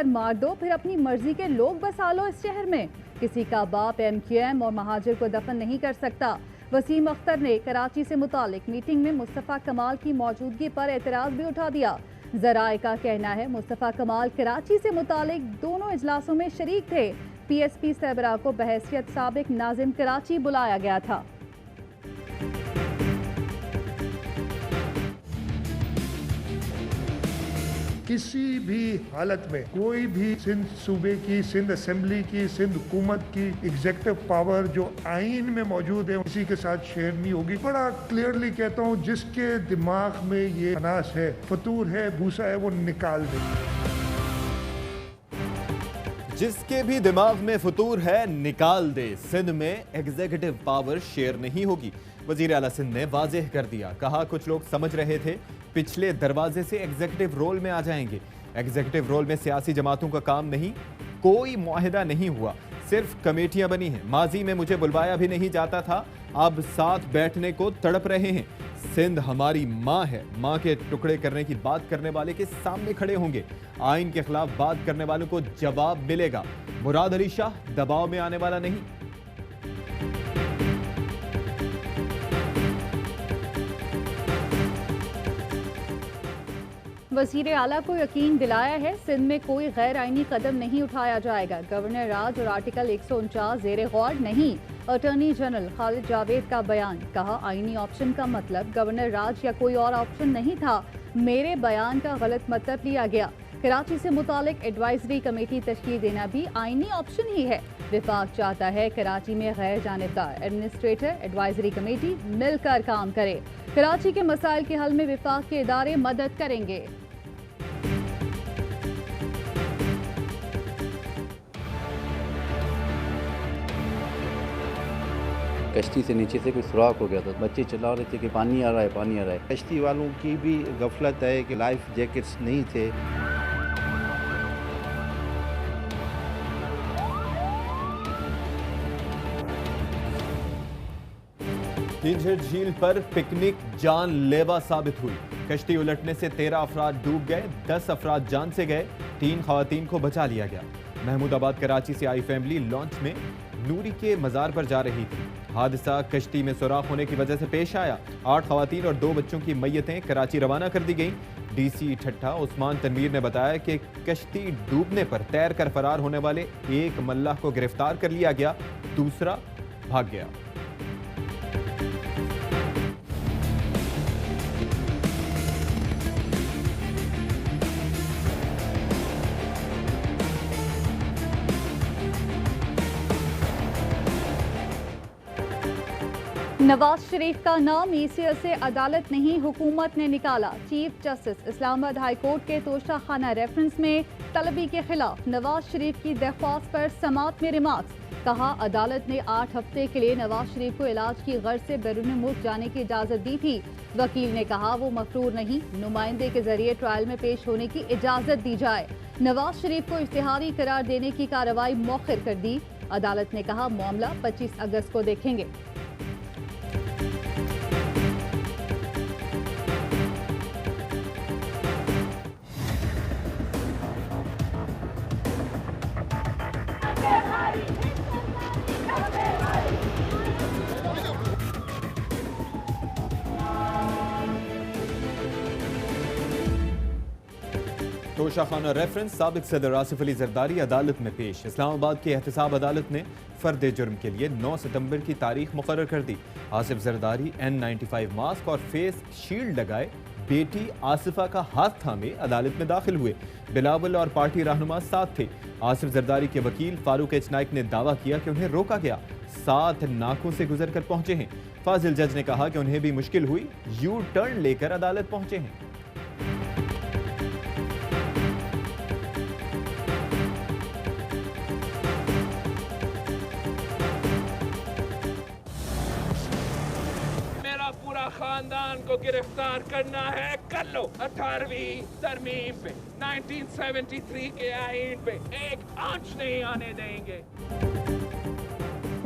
मार दो, फिर अपनी मर्जी के लोग बसा लो इस शहर में। किसी का बाप MQM और महाजिर को दफन नहीं कर सकता। वसीम अख्तर ने कराची से मुतालिक मीटिंग में मुस्तफ़ा कमाल की मौजूदगी पर एतराज़ भी उठा दिया। ज़राए का कहना है मुस्तफ़ा कमाल कराची से मुतालिक दोनों इजलासों में शरीक थे। PSP सरबराह को बहैसियत साबिक नाज़िम कराची बुलाया गया था। किसी भी हालत में कोई भी सिंध सूबे की, सिंध असेंबली की, सिंध हुकूमत की एग्जेक्टिव पावर जो आइन में मौजूद है किसी के साथ शेयर नहीं होगी। बड़ा क्लियरली कहता हूँ, जिसके दिमाग में ये अनास है, फतूर है, भूसा है, वो निकाल दे। जिसके भी दिमाग में फतूर है निकाल दे। सिंध में एग्जीक्यूटिव पावर शेयर नहीं होगी। वजीर आला सिंध ने वाज़ेह कर दिया। कहा कुछ लोग समझ रहे थे पिछले दरवाजे से एग्जीक्यूटिव रोल में आ जाएंगे। एग्जीक्यूटिव रोल में सियासी जमातों का काम नहीं, कोई मुआहिदा नहीं हुआ, सिर्फ कमेटियां बनी हैं। माजी में मुझे बुलवाया भी नहीं जाता था, अब साथ बैठने को तड़प रहे हैं। सिंध हमारी माँ है, माँ के टुकड़े करने की बात करने वाले के सामने खड़े होंगे। आइन के खिलाफ बात करने वालों को जवाब मिलेगा। मुराद अली शाह दबाव में आने वाला नहीं। वज़ीर आला को यकीन दिलाया है सिंध में कोई गैर आइनी कदम नहीं उठाया जाएगा। गवर्नर राज और आर्टिकल 149 ज़ेरे गौर नहीं। अटॉर्नी जनरल खालिद जावेद का बयान। कहा आइनी ऑप्शन का मतलब गवर्नर राज या कोई और ऑप्शन नहीं था। मेरे बयान का गलत मतलब लिया गया। कराची से मुतालिक एडवाइजरी कमेटी तश्कील देना भी आइनी ऑप्शन ही है। विफाक चाहता है कराची में गैर जानिबदार एडमिनिस्ट्रेटर एडवाइजरी कमेटी मिलकर काम करे। कराची के मसाइल के हल में विफाक के इदारे मदद करेंगे। कश्ती से नीचे से कोई सुराख हो गया था। बच्चे चिल्ला रहे थे कि पानी आ रहा है, पानी आ रहा है। कश्ती वालों की भी गफलत है कि लाइफ जैकेट्स नहीं थे। किंझर झील पर पिकनिक जानलेवा साबित हुई। कश्ती उलटने से 13 अफराद डूब गए, 10 अफराद जान से गए, 3 खवातीन को बचा लिया गया। महमूदाबाद कराची से आई फैमिली लॉन्च में नूरी के मज़ार पर जा रही थी। हादसा कश्ती में सुराख होने की वजह से पेश आया। 8 खवातीन और 2 बच्चों की मैयतें कराची रवाना कर दी गईं। DC ठट्ठा उस्मान तनवीर ने बताया कि कश्ती डूबने पर तैर कर फरार होने वाले एक मल्लाह को गिरफ्तार कर लिया गया, दूसरा भाग गया। नवाज शरीफ का नाम ECL से अदालत नहीं हुकूमत ने निकाला। Chief justice Islamabad high court के तोशाखाना रेफरेंस में तलबी के खिलाफ नवाज शरीफ की दरख्वास्त पर समाअत में रिमार्क्स। कहा अदालत ने 8 हफ्ते के लिए नवाज शरीफ को इलाज की गर्ज से बैरून मुल्क जाने की इजाजत दी थी। वकील ने कहा वो मफरूर नहीं, नुमाइंदे के जरिए ट्रायल में पेश होने की इजाजत दी जाए। नवाज शरीफ को इश्तिहारी करार देने की कार्रवाई मौखिर कर दी। अदालत ने कहा मामला 25 अगस्त को देखेंगे। तोशाखाना रेफरेंस साबिक सदर आसिफ अली जरदारी अदालत में पेश। इस्लामाबाद की एहतसाब अदालत ने फर्द जुर्म के लिए 9 सितंबर की तारीख मुकर्रर कर दी। आसिफ जरदारी N95 मास्क और फेस शील्ड लगाए बेटी आसिफा का हाथ थामे अदालत में दाखिल हुए। बिलावल और पार्टी रहनुमा साथ थे। आसिफ जरदारी के वकील फारूक एच नाइक ने दावा किया कि उन्हें रोका गया, 7 नाकों से गुजर कर पहुंचे हैं। फाजिल जज ने कहा कि उन्हें भी मुश्किल हुई, यू टर्न लेकर अदालत पहुंचे हैं। खानदान को गिरफ्तार करना है, कर लो। 18वीं तरमीम पे 1973 के आईन पे एक आंच नहीं आने देंगे।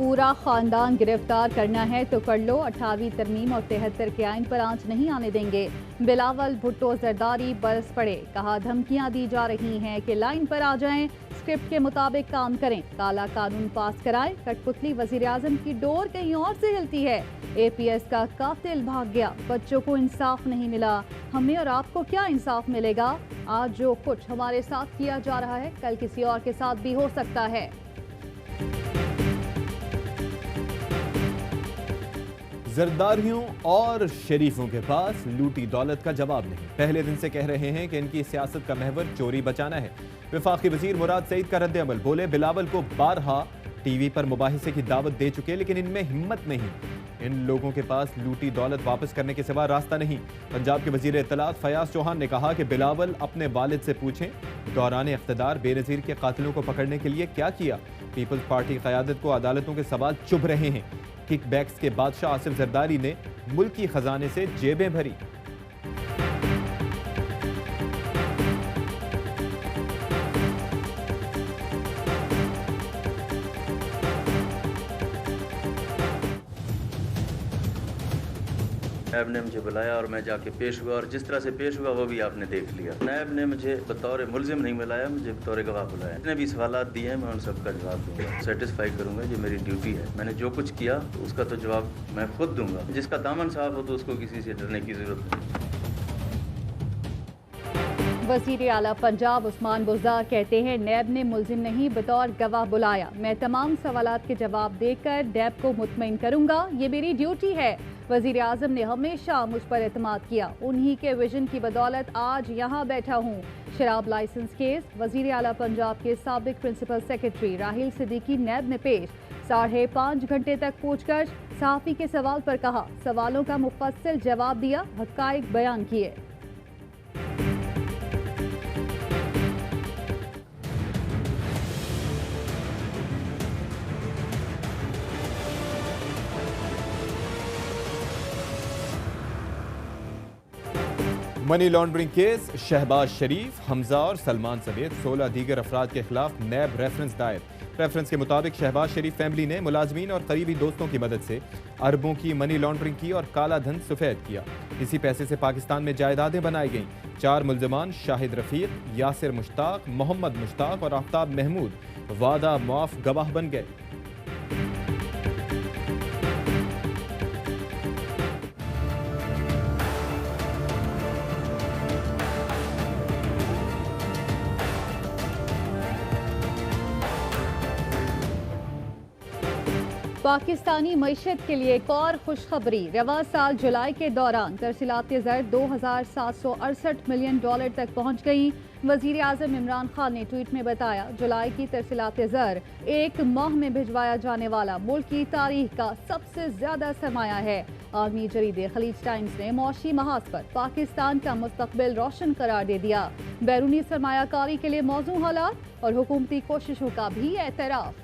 पूरा खानदान गिरफ्तार करना है तो कर लो, 28वीं तरमीम और 73 के आइन पर आंच नहीं आने देंगे। बिलावल भुट्टो जरदारी बरस पड़े, कहा धमकियां दी जा रही हैं कि लाइन पर आ जाएं, स्क्रिप्ट के मुताबिक काम करें, काला कानून पास कराएं। कठपुतली वजीर आजम की डोर कहीं और से हिलती है। APS का कातिल भाग गया, बच्चों को इंसाफ नहीं मिला, हमें और आपको क्या इंसाफ मिलेगा? आज जो कुछ हमारे साथ किया जा रहा है कल किसी और के साथ भी हो सकता है। जरदारियों और शरीफों के पास लूटी दौलत का जवाब नहीं। पहले दिन से कह रहे हैं कि इनकी सियासत का महवर चोरी बचाना है। वफाकी वजीर मुराद सईद का रद्द अमल, बोले बिलावल को बारहा टीवी पर मुबाहिसे की दावत दे चुके लेकिन इनमें हिम्मत नहीं। इन लोगों के पास लूटी दौलत वापस करने के सिवा रास्ता नहीं। पंजाब के वजीर इत्तलात फयाज चौहान ने कहा कि बिलावल अपने वालिद से पूछें दौरान इख्तिदार बेनज़ीर के कातिलों को पकड़ने के लिए क्या किया। पीपल्स पार्टी क़यादत को अदालतों के सवाल चुभ रहे हैं। किकबैक्स के बादशाह आसिफ जरदारी ने मुल्की खजाने से जेबें भरी। नायब ने मुझे बुलाया और मैं जाके पेश हुआ और जिस तरह से पेश हुआ वो भी आपने देख लिया। नायब ने मुझे बतौर मुल्जिम नहीं बुलाया, मुझे बतौर गवाह बुलाया। जितने भी सवालात दिए हैं मैं उन सबका जवाब दूंगा, सेटिस्फाई करूंगा, ये मेरी ड्यूटी है। मैंने जो कुछ किया तो उसका तो जवाब मैं खुद दूंगा। जिसका दामन साफ हो तो उसको किसी से डरने की जरूरत नहीं। वज़ीर आला पंजाब उस्मान बुज़दार कहते हैं नैब ने मुल्जिम नहीं बतौर गवाह बुलाया। मैं तमाम सवालात के जवाब देकर नैब को मुतमईन करूंगा, ये मेरी ड्यूटी है। वज़ीर आज़म ने हमेशा मुझ पर एतमाद किया, उन्हीं के विजन की बदौलत आज यहाँ बैठा हूँ। शराब लाइसेंस केस वज़ीर आला पंजाब के साबिक प्रिंसिपल सेक्रेटरी राहिल सिद्दीकी नैब में पेश। 5.5 घंटे तक पूछकर सहाफ़ी के सवाल पर कहा, सवालों का मुफस्सिल जवाब दिया, हक़ाइक़ बयान किए। मनी लॉन्ड्रिंग केस शहबाज शरीफ, हमजा और सलमान समेत 16 दीगर अफराद के खिलाफ नैब रेफरेंस दायर। रेफरेंस के मुताबिक शहबाज शरीफ फैमिली ने मुलाजमीन और करीबी दोस्तों की मदद से अरबों की मनी लॉन्ड्रिंग की और काला धन सफेद किया। इसी पैसे से पाकिस्तान में जायदादें बनाई गईं। 4 मुल्जिमान शाहिद रफीक, यासिर मुश्ताक, मोहम्मद मुश्ताक और आफ्ताब महमूद वादा मुआफ गवाह बन गए। पाकिस्तानी मईशत के लिए एक और खुशखबरी। रवा साल जुलाई के दौरान तरसीलात ज़र $2,768 मिलियन तक पहुँच गई। वज़ीर आज़म इमरान खान ने ट्वीट में बताया, जुलाई की तरसीलात ज़र एक माह में भिजवाया जाने वाला मुल्क की तारीख का सबसे ज़्यादा सरमाया है। आलमी जरीदे खलीज टाइम्स ने मौशी महाज पर पाकिस्तान का मुस्तकबिल रोशन करार दे दिया। बैरूनी सरमायाकारी के लिए मौजूद हालात और हुकूमती कोशिशों का भी एतराफ़।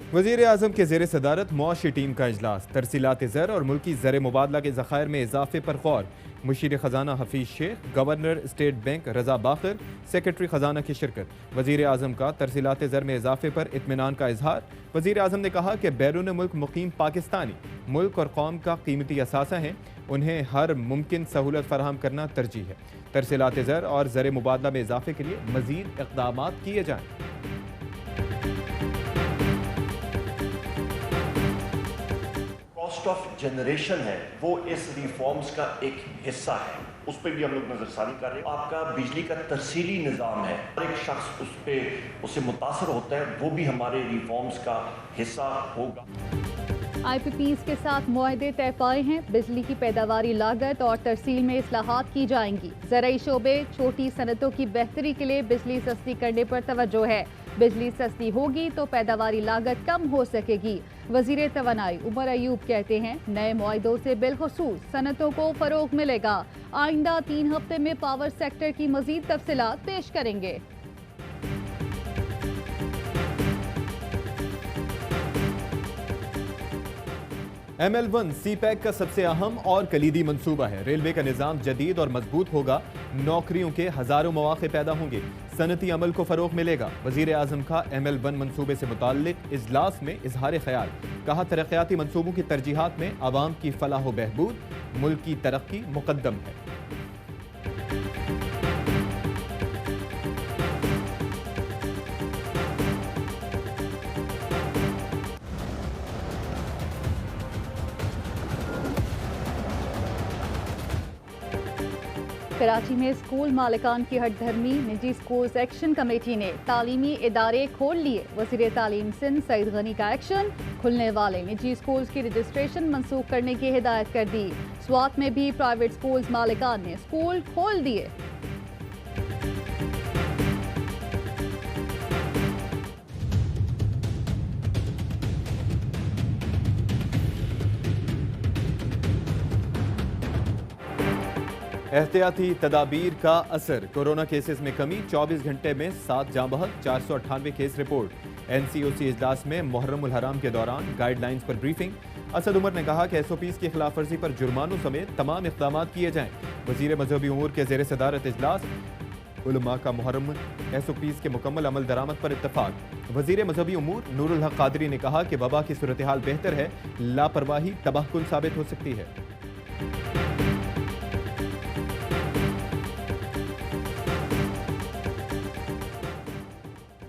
वज़ीर आज़म के ज़ेर सदारत मुआशी टीम का इजलास। तरसीलात ज़र और मुल्की ज़र मुबादला के ज़खायर में इजाफे पर गौर। मुशीर ख़जाना Hafeez Shaikh, governor state bank Raza Baqir, secretary ख़जाना की शिरकत। वज़ीर आज़म का तरसीलात ज़र में इजाफे पर इत्मीनान का इजहार। वज़ीर आज़म ने कहा कि बैरून मुल्क मुकीम पाकिस्तानी मुल्क और कौम का कीमती असासा हैं, उन्हें हर मुमकिन सहूलत फराहम करना तरजीह है। तरसीलात ज़र और ज़र मुबादला में इजाफे के लिए मज़ीद इक़दाम किए जाएँ। कॉस्ट ऑफ जनरेशन है वो इस रिफॉर्म्स का एक हिस्सा है, उस पर भी हम लोग नजरसानी कर रहे हैं। आपका बिजली का तरसीली निज़ाम है, हर एक शख्स उससे मुतासर होता है, वो भी हमारे रिफॉर्म्स का हिस्सा होगा। IPPs के साथ मुआहदे तय पाए हैं। बिजली की पैदावारी लागत और तरसील में इस्लाहात की जाएंगी। ज़राई शोबे, छोटी सनतों की बेहतरी के लिए बिजली सस्ती करने पर तवज्जो है। बिजली सस्ती होगी तो पैदावारी लागत कम हो सकेगी। वज़ीर तवानाई उमर अयूब कहते हैं, नए मुआहदों से बिलखुसूस सनतों को फरोग मिलेगा। आइंदा 3 हफ्ते में पावर सेक्टर की मज़ीद तफसीलात पेश करेंगे। ML1 CPEC का सबसे अहम और कलीदी मंसूबा है। रेलवे का निज़ाम जदीद और मजबूत होगा, नौकरियों के हजारों मौके पैदा होंगे, सनती अमल को फरोग मिलेगा। वजीर आजम का ML1 मंसूबे से मुताल्लिक इजलास में इजहार ख्याल, कहा तरक्याती मंसूबों की तरजीहात में आवाम की फलाह व बहबूद, मुल्क की तरक्की मुकद्दम है। कराची में स्कूल मालिकान की हटधर्मी, निजी स्कूल्स एक्शन कमेटी ने तालीमी इदारे खोल लिए। वज़ीर तालीम सिंध सईद गनी का एक्शन, खुलने वाले निजी स्कूल्स की रजिस्ट्रेशन मंसूख करने की हिदायत कर दी। स्वात में भी प्राइवेट स्कूल्स मालिकान ने स्कूल खोल दिए। एहतियाती तदाबीर का असर, कोरोना केसेस में कमी, 24 घंटे में 7 जाँ बहक, 498 केस रिपोर्ट। NCOC इजलास में मुहर्रम उल हराम के दौरान गाइडलाइंस पर ब्रीफिंग। असद उमर ने कहा कि SOPs की खिलाफवर्जी पर जुर्मानों समेत तमाम इक़दाम किए जाएं। वज़ीर मजहबी उमूर के ज़ेर सदारत इजलास, उलमा का मुहर्रम SOPs के मुकम्मल अमल दरामद पर इत्तफाक। वज़ीर मजहबी उमूर नूरुल हक कादरी ने कहा कि वबा की सूरत हाल बेहतर है, लापरवाही तबाहकुन साबित हो सकती है।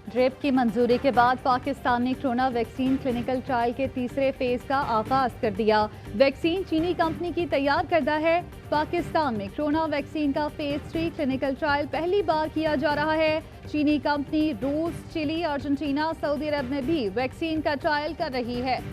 ड्रिप की मंजूरी के बाद पाकिस्तान ने कोरोना वैक्सीन क्लिनिकल ट्रायल के तीसरे फेज का आगाज कर दिया। वैक्सीन चीनी कंपनी की तैयार करदा है। पाकिस्तान में कोरोना वैक्सीन का फेज 3 क्लिनिकल ट्रायल पहली बार किया जा रहा है। चीनी कंपनी रूस, चिली, अर्जेंटीना, सऊदी अरब में भी वैक्सीन का ट्रायल कर रही है।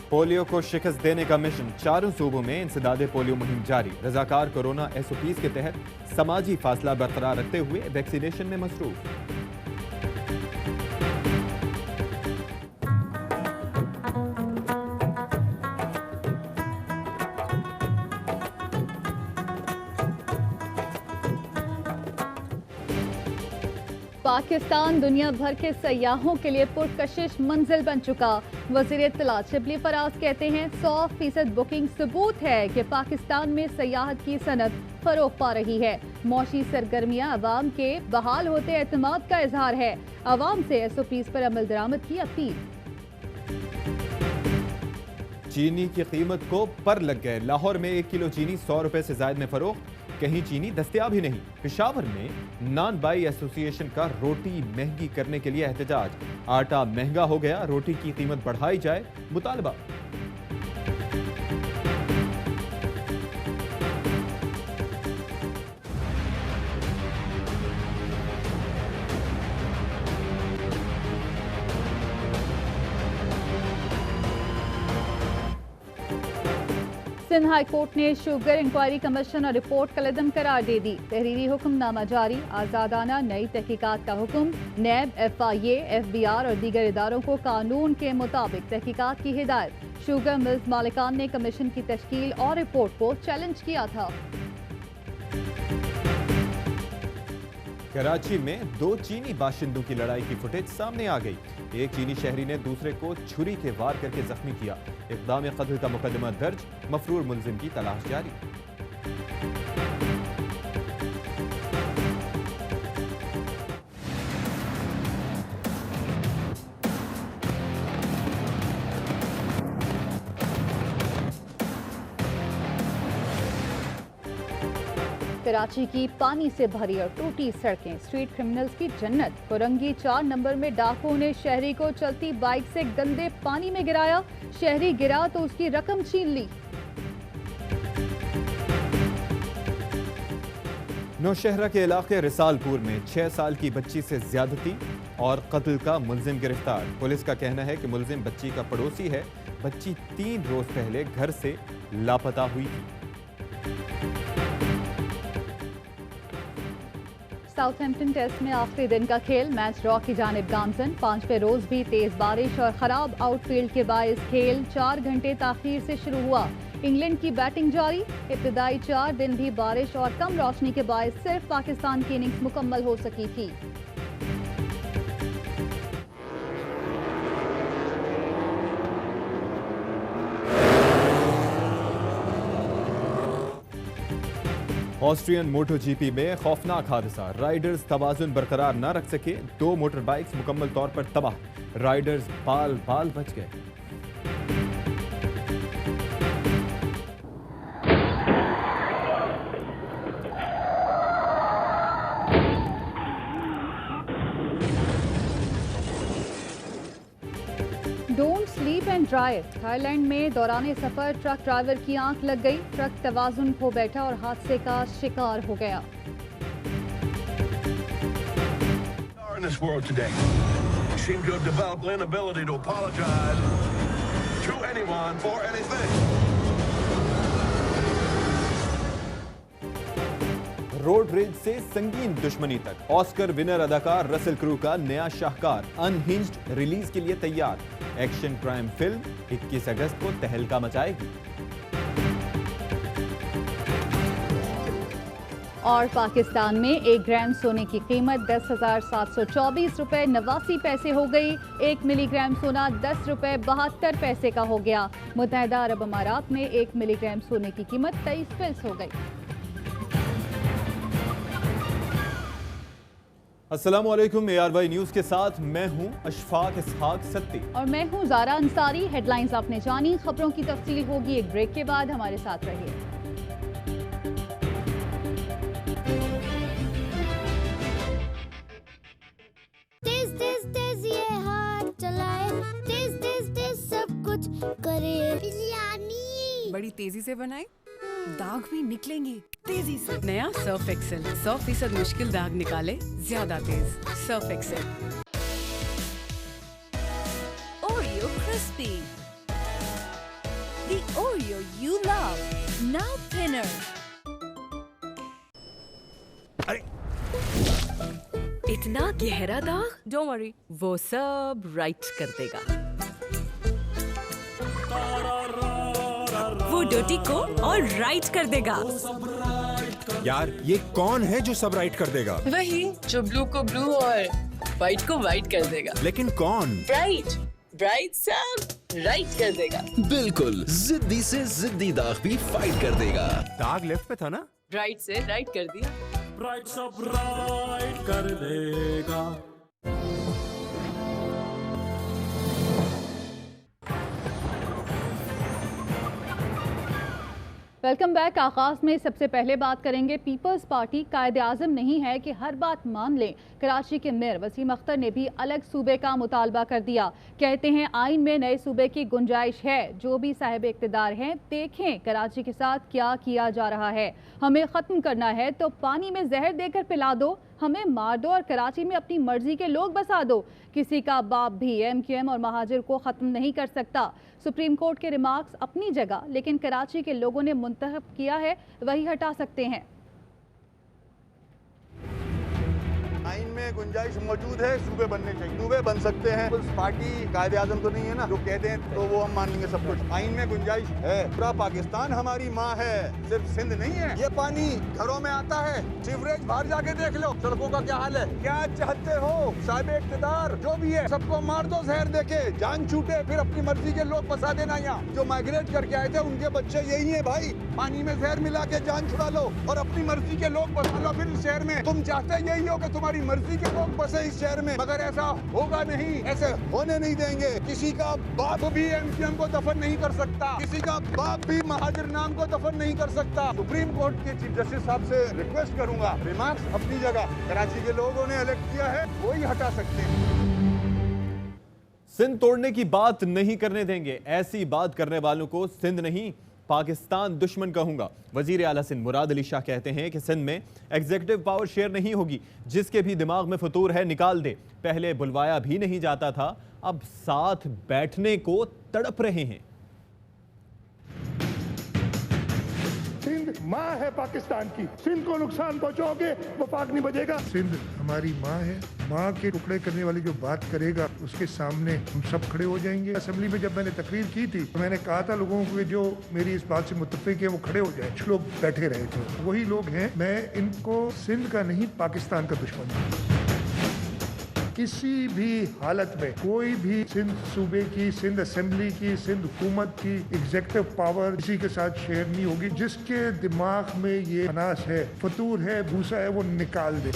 पोलियो को शिकस्त देने का मिशन, चारों सूबों में इंसदादे पोलियो मुहिम जारी। रजाकार कोरोना SOPs के तहत समाजी फासला बरकरार रखते हुए वैक्सीनेशन में मसरूफ। पाकिस्तान दुनिया भर के सयाहों के लिए पुरकशिश मंजिल बन चुका। वज़ीर इत्तलात शिबली फराज कहते हैं 100% बुकिंग सबूत है कि पाकिस्तान में सयाहत की सनत फरोग पा रही है। मौशी सरगर्मियां अवाम के बहाल होते एतमाद का इजहार है। अवाम से SOPs पर अमल दरामद की अपील। चीनी की कीमत को पर लग गए। लाहौर में 1 किलो चीनी 100 रुपए से जायद में फरोख्त, कहीं चीनी दस्तयाब ही नहीं। पेशावर में नान बाई एसोसिएशन का रोटी महंगी करने के लिए एहतजाज। आटा महंगा हो गया, रोटी की कीमत बढ़ाई जाए, मुतालबा। सिंध हाई कोर्ट ने शुगर इंक्वायरी कमीशन और रिपोर्ट कलदम करार दे दी। तहरीरी हुक्मनामा जारी, आज़ादाना नई तहकीकात का हुक्म। नैब, FIA, FBR और दीगर इदारों को कानून के मुताबिक तहकीकात की हिदायत। शुगर मिल्स मालिकान ने कमीशन की तश्कील और रिपोर्ट को चैलेंज किया था। कराची में 2 चीनी बाशिंदों की लड़ाई की फुटेज सामने आ गई। एक चीनी शहरी ने दूसरे को छुरी के वार करके जख्मी किया। इक़दाम क़त्ल का मुकदमा दर्ज, मफरूर मुल्जिम की तलाश जारी। कराची की पानी से भरी और टूटी सड़कें, स्ट्रीट क्रिमिनल्स की जन्नत। कोरंगी 4 नंबर में डाकुओं ने शहरी को चलती बाइक से गंदे पानी में गिराया। शहरी गिरा तो उसकी रकम छीन ली। नौशहरा के इलाके रिसालपुर में 6 साल की बच्ची से ज्यादती और कत्ल का मुल्जिम गिरफ्तार। पुलिस का कहना है कि मुल्जिम बच्ची का पड़ोसी है। बच्ची 3 रोज पहले घर से लापता हुई थी। साउथहैम्पटन टेस्ट में आखिरी दिन का खेल, मैच ड्रॉ की जानिब गामजन। 5वें रोज भी तेज बारिश और खराब आउटफील्ड के बायस खेल 4 घंटे ताखीर से शुरू हुआ। इंग्लैंड की बैटिंग जारी, इब्तिदाई 4 दिन भी बारिश और कम रोशनी के बायस सिर्फ पाकिस्तान की इनिंग्स मुकम्मल हो सकी थी। ऑस्ट्रियन मोटो जीपी में खौफनाक हादसा, राइडर्स तवाजुन बरकरार न रख सके, 2 मोटर बाइक्स मुकम्मल तौर पर तबाह, राइडर्स बाल बाल बच गए। Don't sleep and drive, Thailand में दौरान सफर ट्रक ड्राइवर की आंख लग गई, ट्रक तवाजुन खो बैठा और हादसे का शिकार हो गया। In this world today, you seem to have developed an inability to apologize to anyone for anything. Road rage से संगीन दुश्मनी तक, ऑस्कर विनर अदाकार रसेल क्रू का नया शाहकार अनहिंज्ड रिलीज के लिए तैयार। एक्शन क्राइम फिल्म 21 अगस्त को तहलका मचाएगी। और पाकिस्तान में 1 ग्राम सोने की कीमत 10,724 रुपए 89 पैसे हो गई। 1 मिलीग्राम सोना 10 रुपए 72 पैसे का हो गया। मुत्तहिदा अरब अमारात में 1 मिलीग्राम सोने की कीमत 23 फिल्स हो गई। अस्सलाम वालेकुम, ARY न्यूज के साथ मैं हूं अशफाक इसहाक सत्ती और मैं हूं ज़ारा अंसारी। हेडलाइंस आपने जानी, खबरों की तफसील होगी एक ब्रेक के बाद, हमारे साथ रहिए। तेज तेज तेज ये हाथ चलाए, तेज तेज तेज सब कुछ करे, बिरयानी बड़ी तेजी से बनाए, दाग भी निकलेंगे तेजी से। नया सर्फ एक्सेल 100% मुश्किल दाग निकाले ज्यादा तेज। Surf Excel. Oreo crispy, the Oreo you love, now thinner. इतना गहरा दाग? Don't worry, वो सब राइट कर देगा। वो डर्टी को और राइट कर देगा। यार ये कौन है जो सब राइट कर देगा? वही जो ब्लू को ब्लू और व्हाइट को व्हाइट कर देगा। लेकिन कौन? ब्राइट, ब्राइट सब राइट कर देगा। बिल्कुल, जिद्दी से जिद्दी दाग भी फाइट कर देगा। दाग लेफ्ट पे था ना? ब्राइट से राइट कर दिया। ब्राइट सब राइट कर देगा। Welcome back. आगाज में सबसे पहले बात करेंगे, पीपल्स पार्टी कायदे आज़म नहीं है कि हर बात मान लें। कराची के मेयर वसीम अख्तर ने भी अलग सूबे का मुतालबा कर दिया। कहते हैं आइन में नए सूबे की गुंजाइश है, जो भी साहिब इख्तिदार हैं देखें कराची के साथ क्या किया जा रहा है। हमें ख़त्म करना है तो पानी में जहर देकर पिला दो, हमें मार दो और कराची में अपनी मर्जी के लोग बसा दो। किसी का बाप भी MQM और महाजिर को ख़त्म नहीं कर सकता। सुप्रीम कोर्ट के रिमार्क्स अपनी जगह, लेकिन कराची के लोगों ने मुंतखब किया है वही हटा सकते हैं। आइन में गुंजाइश मौजूद है, सूबे बनने चाहिए, सूबे बन सकते हैं। पीपल्स पार्टी कायदे आज़म तो नहीं है ना, जो कहते हैं तो वो हम मान लेंगे सब कुछ। आइन में गुंजाइश है, पूरा पाकिस्तान हमारी माँ है, सिर्फ सिंध नहीं है। ये पानी घरों में आता है, सीवरेज बाहर जाके देख लो, सड़कों का क्या हाल है। क्या चाहते हो साहिब इख्तिदार जो भी है सबको मार दो जहर देके, जान छूटे, फिर अपनी मर्जी के लोग बसा देना। यहाँ जो माइग्रेट करके आए थे उनके बच्चे यही है भाई, पानी में जहर मिला के जान छुड़ा लो और अपनी मर्जी के लोग बसा लो। फिर इस शहर में तुम चाहते यही हो कि तुम्हारी मर्जी के लोग बसे इस शहर में, मगर ऐसा होगा नहीं, ऐसे होने नहीं देंगे। किसी का बाप भी MQM को दफन नहीं कर सकता, किसी का बाप भी महाजिर नाम को दफन नहीं कर सकता। सुप्रीम कोर्ट के चीफ जस्टिस साहब से रिक्वेस्ट करूंगा, रिमार्क्स अपनी जगह, कराची के लोगों ने इलेक्ट किया है वही हटा सकते हैं। सिंध तोड़ने की बात नहीं करने देंगे, ऐसी बात करने वालों को सिंध नहीं पाकिस्तान दुश्मन कहूंगा। वजीर आला सिंध मुराद अली शाह कहते हैं कि सिंध में एग्जीक्यूटिव पावर शेयर नहीं होगी, जिसके भी दिमाग में फतूर है निकाल दे। पहले बुलवाया भी नहीं जाता था, अब साथ बैठने को तड़प रहे हैं। सिंध माँ है पाकिस्तान की। सिंध को नुकसान पहुंचाओगे वो पाक नहीं बजेगा। सिंध हमारी माँ है। माँ के टुकड़े करने वाली जो बात करेगा उसके सामने हम सब खड़े हो जाएंगे। असेंबली में जब मैंने तकरीर की थी तो मैंने कहा था लोगों को जो मेरी इस बात से मुत्तफिक है वो खड़े हो जाए। कुछ लोग बैठे रहे थे, वही लोग हैं। मैं इनको सिंध का नहीं पाकिस्तान का दुश्मन हूँ। किसी भी हालत में कोई भी सिंध सूबे की, सिंध असेंबली की, सिंध हुकूमत की एग्जीक्यूटिव पावर किसी के साथ शेयर नहीं होगी। जिसके दिमाग में ये अनास है, फतूर है, भूसा है, वो निकाल दे।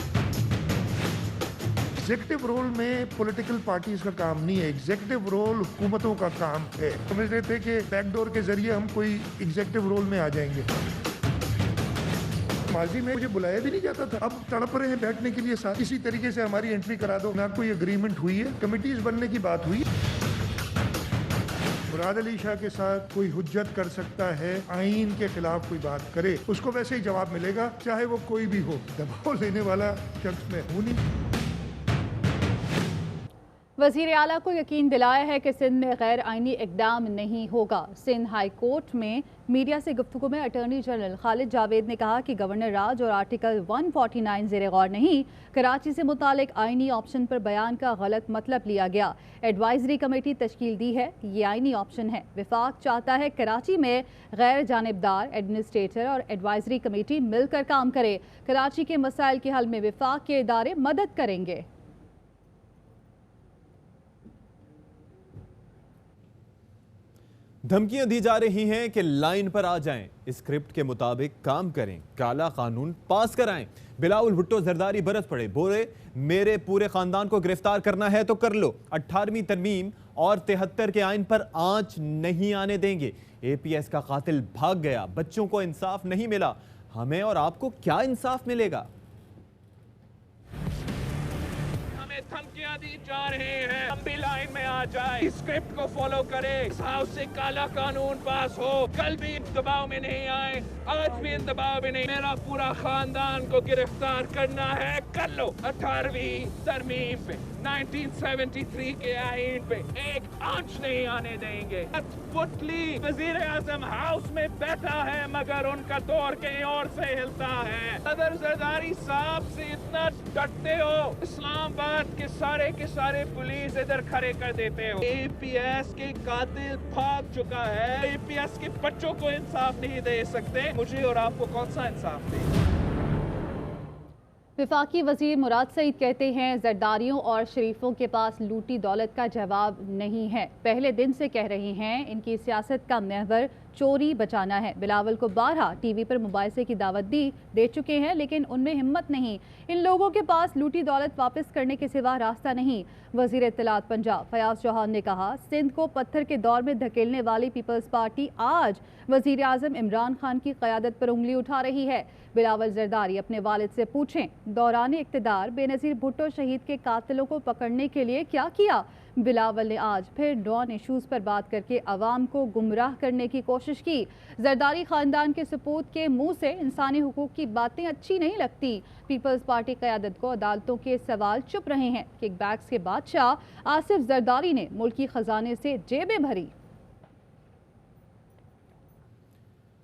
एग्जीक्यूटिव रोल में पॉलिटिकल पार्टीज का काम नहीं है। एग्जीक्यूटिव रोल हुकूमतों का काम है। समझ रहे थे कि बैकडोर के जरिए हम कोई एग्जीक्यूटिव रोल में आ जाएंगे। माजी में मुझे बुलाया भी नहीं जाता था, अब तड़प रहे हैं बैठने के लिए साथ। इसी तरीके से हमारी एंट्री करा दो ना। कोई एग्रीमेंट हुई है, कमिटीज बनने की बात हुई। मुराद अली शाह के साथ कोई हुज्जत कर सकता है, आईन के खिलाफ कोई बात करे, उसको वैसे ही जवाब मिलेगा, चाहे वो कोई भी हो। दबाव लेने वाला शख्स मैं हूं नहीं। वज़ीर आला को यकीन दिलाया है कि सिंध में गैर आइनी इक़दाम नहीं होगा। सिंध हाई कोर्ट में मीडिया से गुफ्तगू में अटॉर्नी जनरल खालिद जावेद ने कहा कि गवर्नर राज और आर्टिकल 149 ज़ेर गौर नहीं। कराची से मुतालिक आइनी ऑप्शन पर बयान का गलत मतलब लिया गया। एडवाइजरी कमेटी तश्कील दी है, ये आइनी ऑप्शन है। विफाक चाहता है कराची में गैर जानिबदार एडमिनिस्ट्रेटर और एडवाइजरी कमेटी मिलकर काम करे। कराची के मसाइल के हल में विफाक के इदारे मदद करेंगे। धमकियां दी जा रही हैं कि लाइन पर आ जाएं, स्क्रिप्ट के मुताबिक काम करें, काला कानून पास कराएं। बिलावल भुट्टो जरदारी बरस पड़े, बोले मेरे पूरे खानदान को गिरफ्तार करना है तो कर लो। 18वीं तरमीम और 73 के आइन पर आंच नहीं आने देंगे। APS का कातिल भाग गया, बच्चों को इंसाफ नहीं मिला, हमें और आपको क्या इंसाफ मिलेगा? धमकियां दी जा रही हैं, हम भी लाइन में आ जाए, स्क्रिप्ट को फॉलो करें, हाउस से काला कानून पास हो। कल भी दबाव में नहीं आए, आज भी इन दबाव में नहीं। मेरा पूरा खानदान को गिरफ्तार करना है, कर लो। 18वीं तरमीम पे 1973 के आईन पे एक आंच नहीं आने देंगे। पुतली वजीर आजम हाउस में बैठा है मगर उनका दौर कहीं और से हिलता है। सदर जरदारी साहब से इतना डरते हो, इस्लामाबाद के सारे पुलिस इधर खड़े कर देते हो। APS के कातिल भाग चुका है, APS के बच्चों को इंसाफ नहीं दे सकते, मुझे और आपको कौन सा इंसाफ दे? विफाकी वजीर मुराद सईद कहते हैं जरदारियों और शरीफों के पास लूटी दौलत का जवाब नहीं है। पहले दिन से कह रहे हैं इनकी सियासत का महवर चोरी बचाना है। बिलावल को 12 TV पर मुबाइसे की दावत दे चुके हैं, लेकिन उनमें हिम्मत नहीं। इन लोगों के पास लूटी दौलत वापस करने के सिवा रास्ता नहीं। वजीर इत्तलात पंजाब फयाज चौहान ने कहा, सिंध को पत्थर के दौर में धकेलने वाली पीपल्स पार्टी आज वजीर आजम इमरान खान की क़यादत पर उंगली उठा रही है। बिलावल जरदारी अपने वालिद से पूछें, दौरान इक़्तिदार बेनज़ीर भुट्टो शहीद के कातिलों को पकड़ने के लिए क्या किया? बिलावल ने आज फिर नॉन इशूज़ पर बात करके अवाम को गुमराह करने की कोशिश की। जरदारी ख़ानदान के सपूत के मुंह से इंसानी हुकूक की बातें अच्छी नहीं लगती। पीपल्स पार्टी क़यादत को अदालतों के सवाल चुप रहे हैं। किकबैक्स के बादशाह आसिफ जरदारी ने मुल्की ख़जाने से जेबें भरी।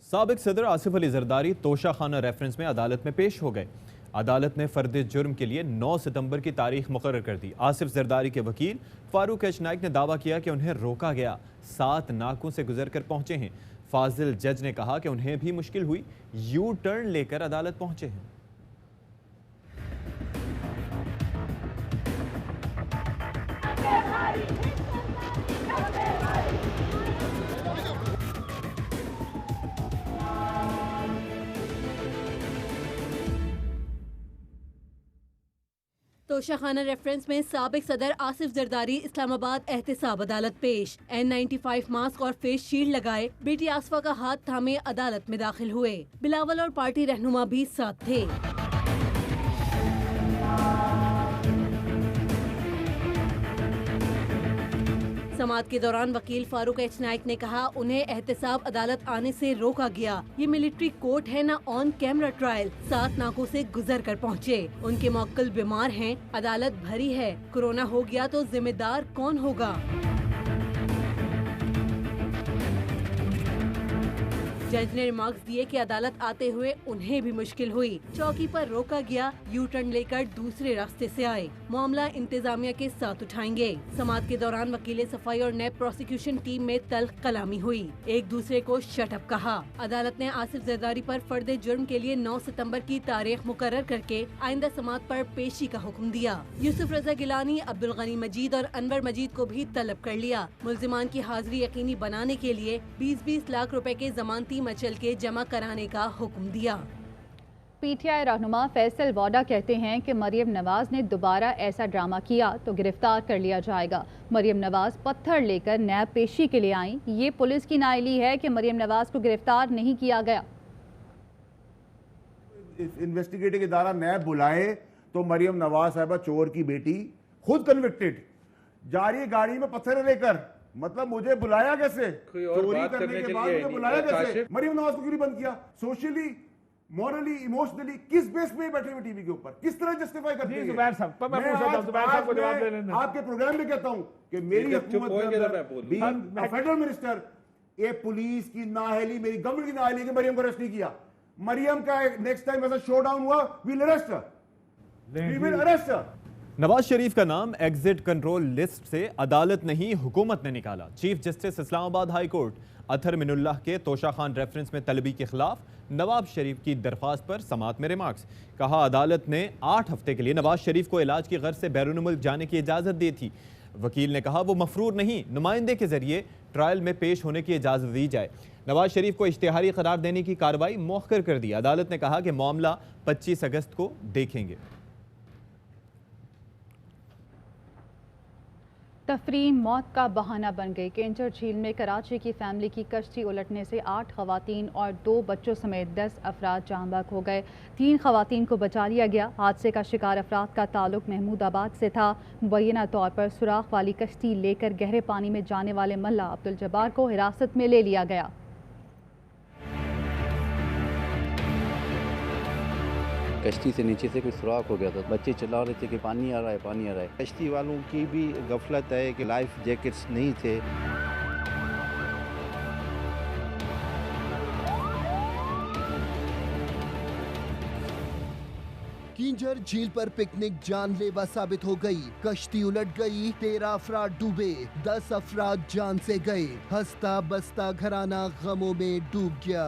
साबिक सदर आसिफ अली जरदारी तोशाखाना रेफरेंस में अदालत में पेश हो गए। अदालत ने फर्द जुर्म के लिए 9 सितंबर की तारीख मुकर्रर कर दी। आसिफ जरदारी के वकील फारूक एच नाइक ने दावा किया कि उन्हें रोका गया, 7 नाकों से गुजर कर पहुंचे हैं। फाजिल जज ने कहा कि उन्हें भी मुश्किल हुई, यू टर्न लेकर अदालत पहुंचे हैं। तोशाखाना रेफरेंस में साबिक सदर आसिफ जरदारी इस्लामाबाद एहतसाब अदालत पेश। N95 मास्क और फेस शील्ड लगाए बेटी आसफा का हाथ थामे अदालत में दाखिल हुए। बिलावल और पार्टी रहनुमा भी साथ थे। समाअत के दौरान वकील फारूक एच नाइक ने कहा, उन्हें एहतसाब अदालत आने से रोका गया। ये मिलिट्री कोर्ट है न ऑन कैमरा ट्रायल। 7 नाकों से गुजर कर पहुँचे। उनके मौक्किल बीमार हैं, अदालत भरी है। कोरोना हो गया तो जिम्मेदार कौन होगा? जज ने रिमार्क्स दिए कि अदालत आते हुए उन्हें भी मुश्किल हुई। चौकी पर रोका गया, यू टर्न लेकर दूसरे रास्ते से आए। मामला इंतजामिया के साथ उठाएंगे। समाअत के दौरान वकील सफाई और नैब प्रोसिक्यूशन टीम में तल्ख कलामी हुई। एक दूसरे को शट अप कहा। अदालत ने आसिफ जरदारी पर फर्द जुर्म के लिए 9 सितंबर की तारीख मुकर्रर करके आइंदा समाअत पर पेशी का हुक्म दिया। यूसुफ रजा गिलानी, अब्दुल गनी मजीद और अनवर मजीद को भी तलब कर लिया। मुल्जिमान की हाजिरी यकीनी बनाने के लिए 20-20 लाख रुपए के जमानती मचल के जमा कराने का हुक्म दिया। पीटीआई रहनुमा फैसल वाडा कहते हैं कि मरियम नवाज ने दोबारा ऐसा ड्रामा किया तो गिरफ्तार कर लिया जाएगा। मरियम नवाज पत्थर लेकर नैब पेशी के लिए आई। ये पुलिस की नाअहली है कि मरियम नवाज को गिरफ्तार नहीं किया गया। इन्वेस्टिगेटिंग इदारा नैब बुलाए तो मरियम नवाज साहबा चोर की बेटी खुद कन्विक्टेड जा रही है गाड़ी में पत्थर लेकर, मतलब मुझे बुलाया कैसे? चोरी करने के बाद मुझे बुलाया कैसे? मरियम नवाज को क्यों बंद किया? सोशली, मॉरली, इमोशनली किस बेस पे बैठे हुए टीवी के ऊपर, किस तरह जस्टिफाई करते हैं? जुबैर साहब, तो मैं आपके प्रोग्राम में कहता हूं कि मेरी हुकूमत फेडरल मिनिस्टर, ये पुलिस की नाअहली, मेरी गवर्नमेंट की नाअहली कि मरियम को अरेस्ट नहीं किया। मरियम का नेक्स्ट टाइम ऐसा शो डाउन हुआ, वी विल अरेस्ट हर। नवाज शरीफ का नाम एग्जिट कंट्रोल लिस्ट से अदालत नहीं हुकूमत ने निकाला। Chief justice Islamabad high court Athar Minallah के तोशा खान रेफरेंस में तलबी के खिलाफ नवाज शरीफ की दरख्वास्त पर समाअत में रिमार्क्स। कहा अदालत ने 8 हफ्ते के लिए नवाज शरीफ को इलाज की गर्ज से बैरून मुल्क जाने की इजाज़त दी थी। वकील ने कहा वो मफरूर नहीं, नुमाइंदे के जरिए ट्रायल में पेश होने की इजाज़त दी जाए। नवाज शरीफ को इश्तिहारी करार देने की कार्रवाई मौखर कर दी। अदालत ने कहा कि मामला 25 अगस्त को देखेंगे। तफरीन मौत का बहाना बन गई। केंचर झील में कराची की फैमिली की कश्ती उलटने से 8 खवातीन और 2 बच्चों समेत 10 अफराद जान बहक हो गए। 3 खवातीन को बचा लिया गया। हादसे का शिकार अफराद का ताल्लुक महमूदाबाद से था। मुबैना तौर पर सुराख वाली कश्ती लेकर गहरे पानी में जाने वाले मल्ला अब्दुल जब्बार को हिरासत में ले लिया गया। कश्ती से नीचे से कोई सुराख हो गया था। बच्चे चिल्ला रहे थे कि पानी आ रहा है, पानी आ रहा है। कश्ती वालों की भी गफलत है कि लाइफ जैकेट्स नहीं थे। किंजर झील पर पिकनिक जानलेवा साबित हो गई। कश्ती उलट गई, 13 अफराद डूबे, 10 अफराद जान से गए। हंसता बसता घराना गमों में डूब गया।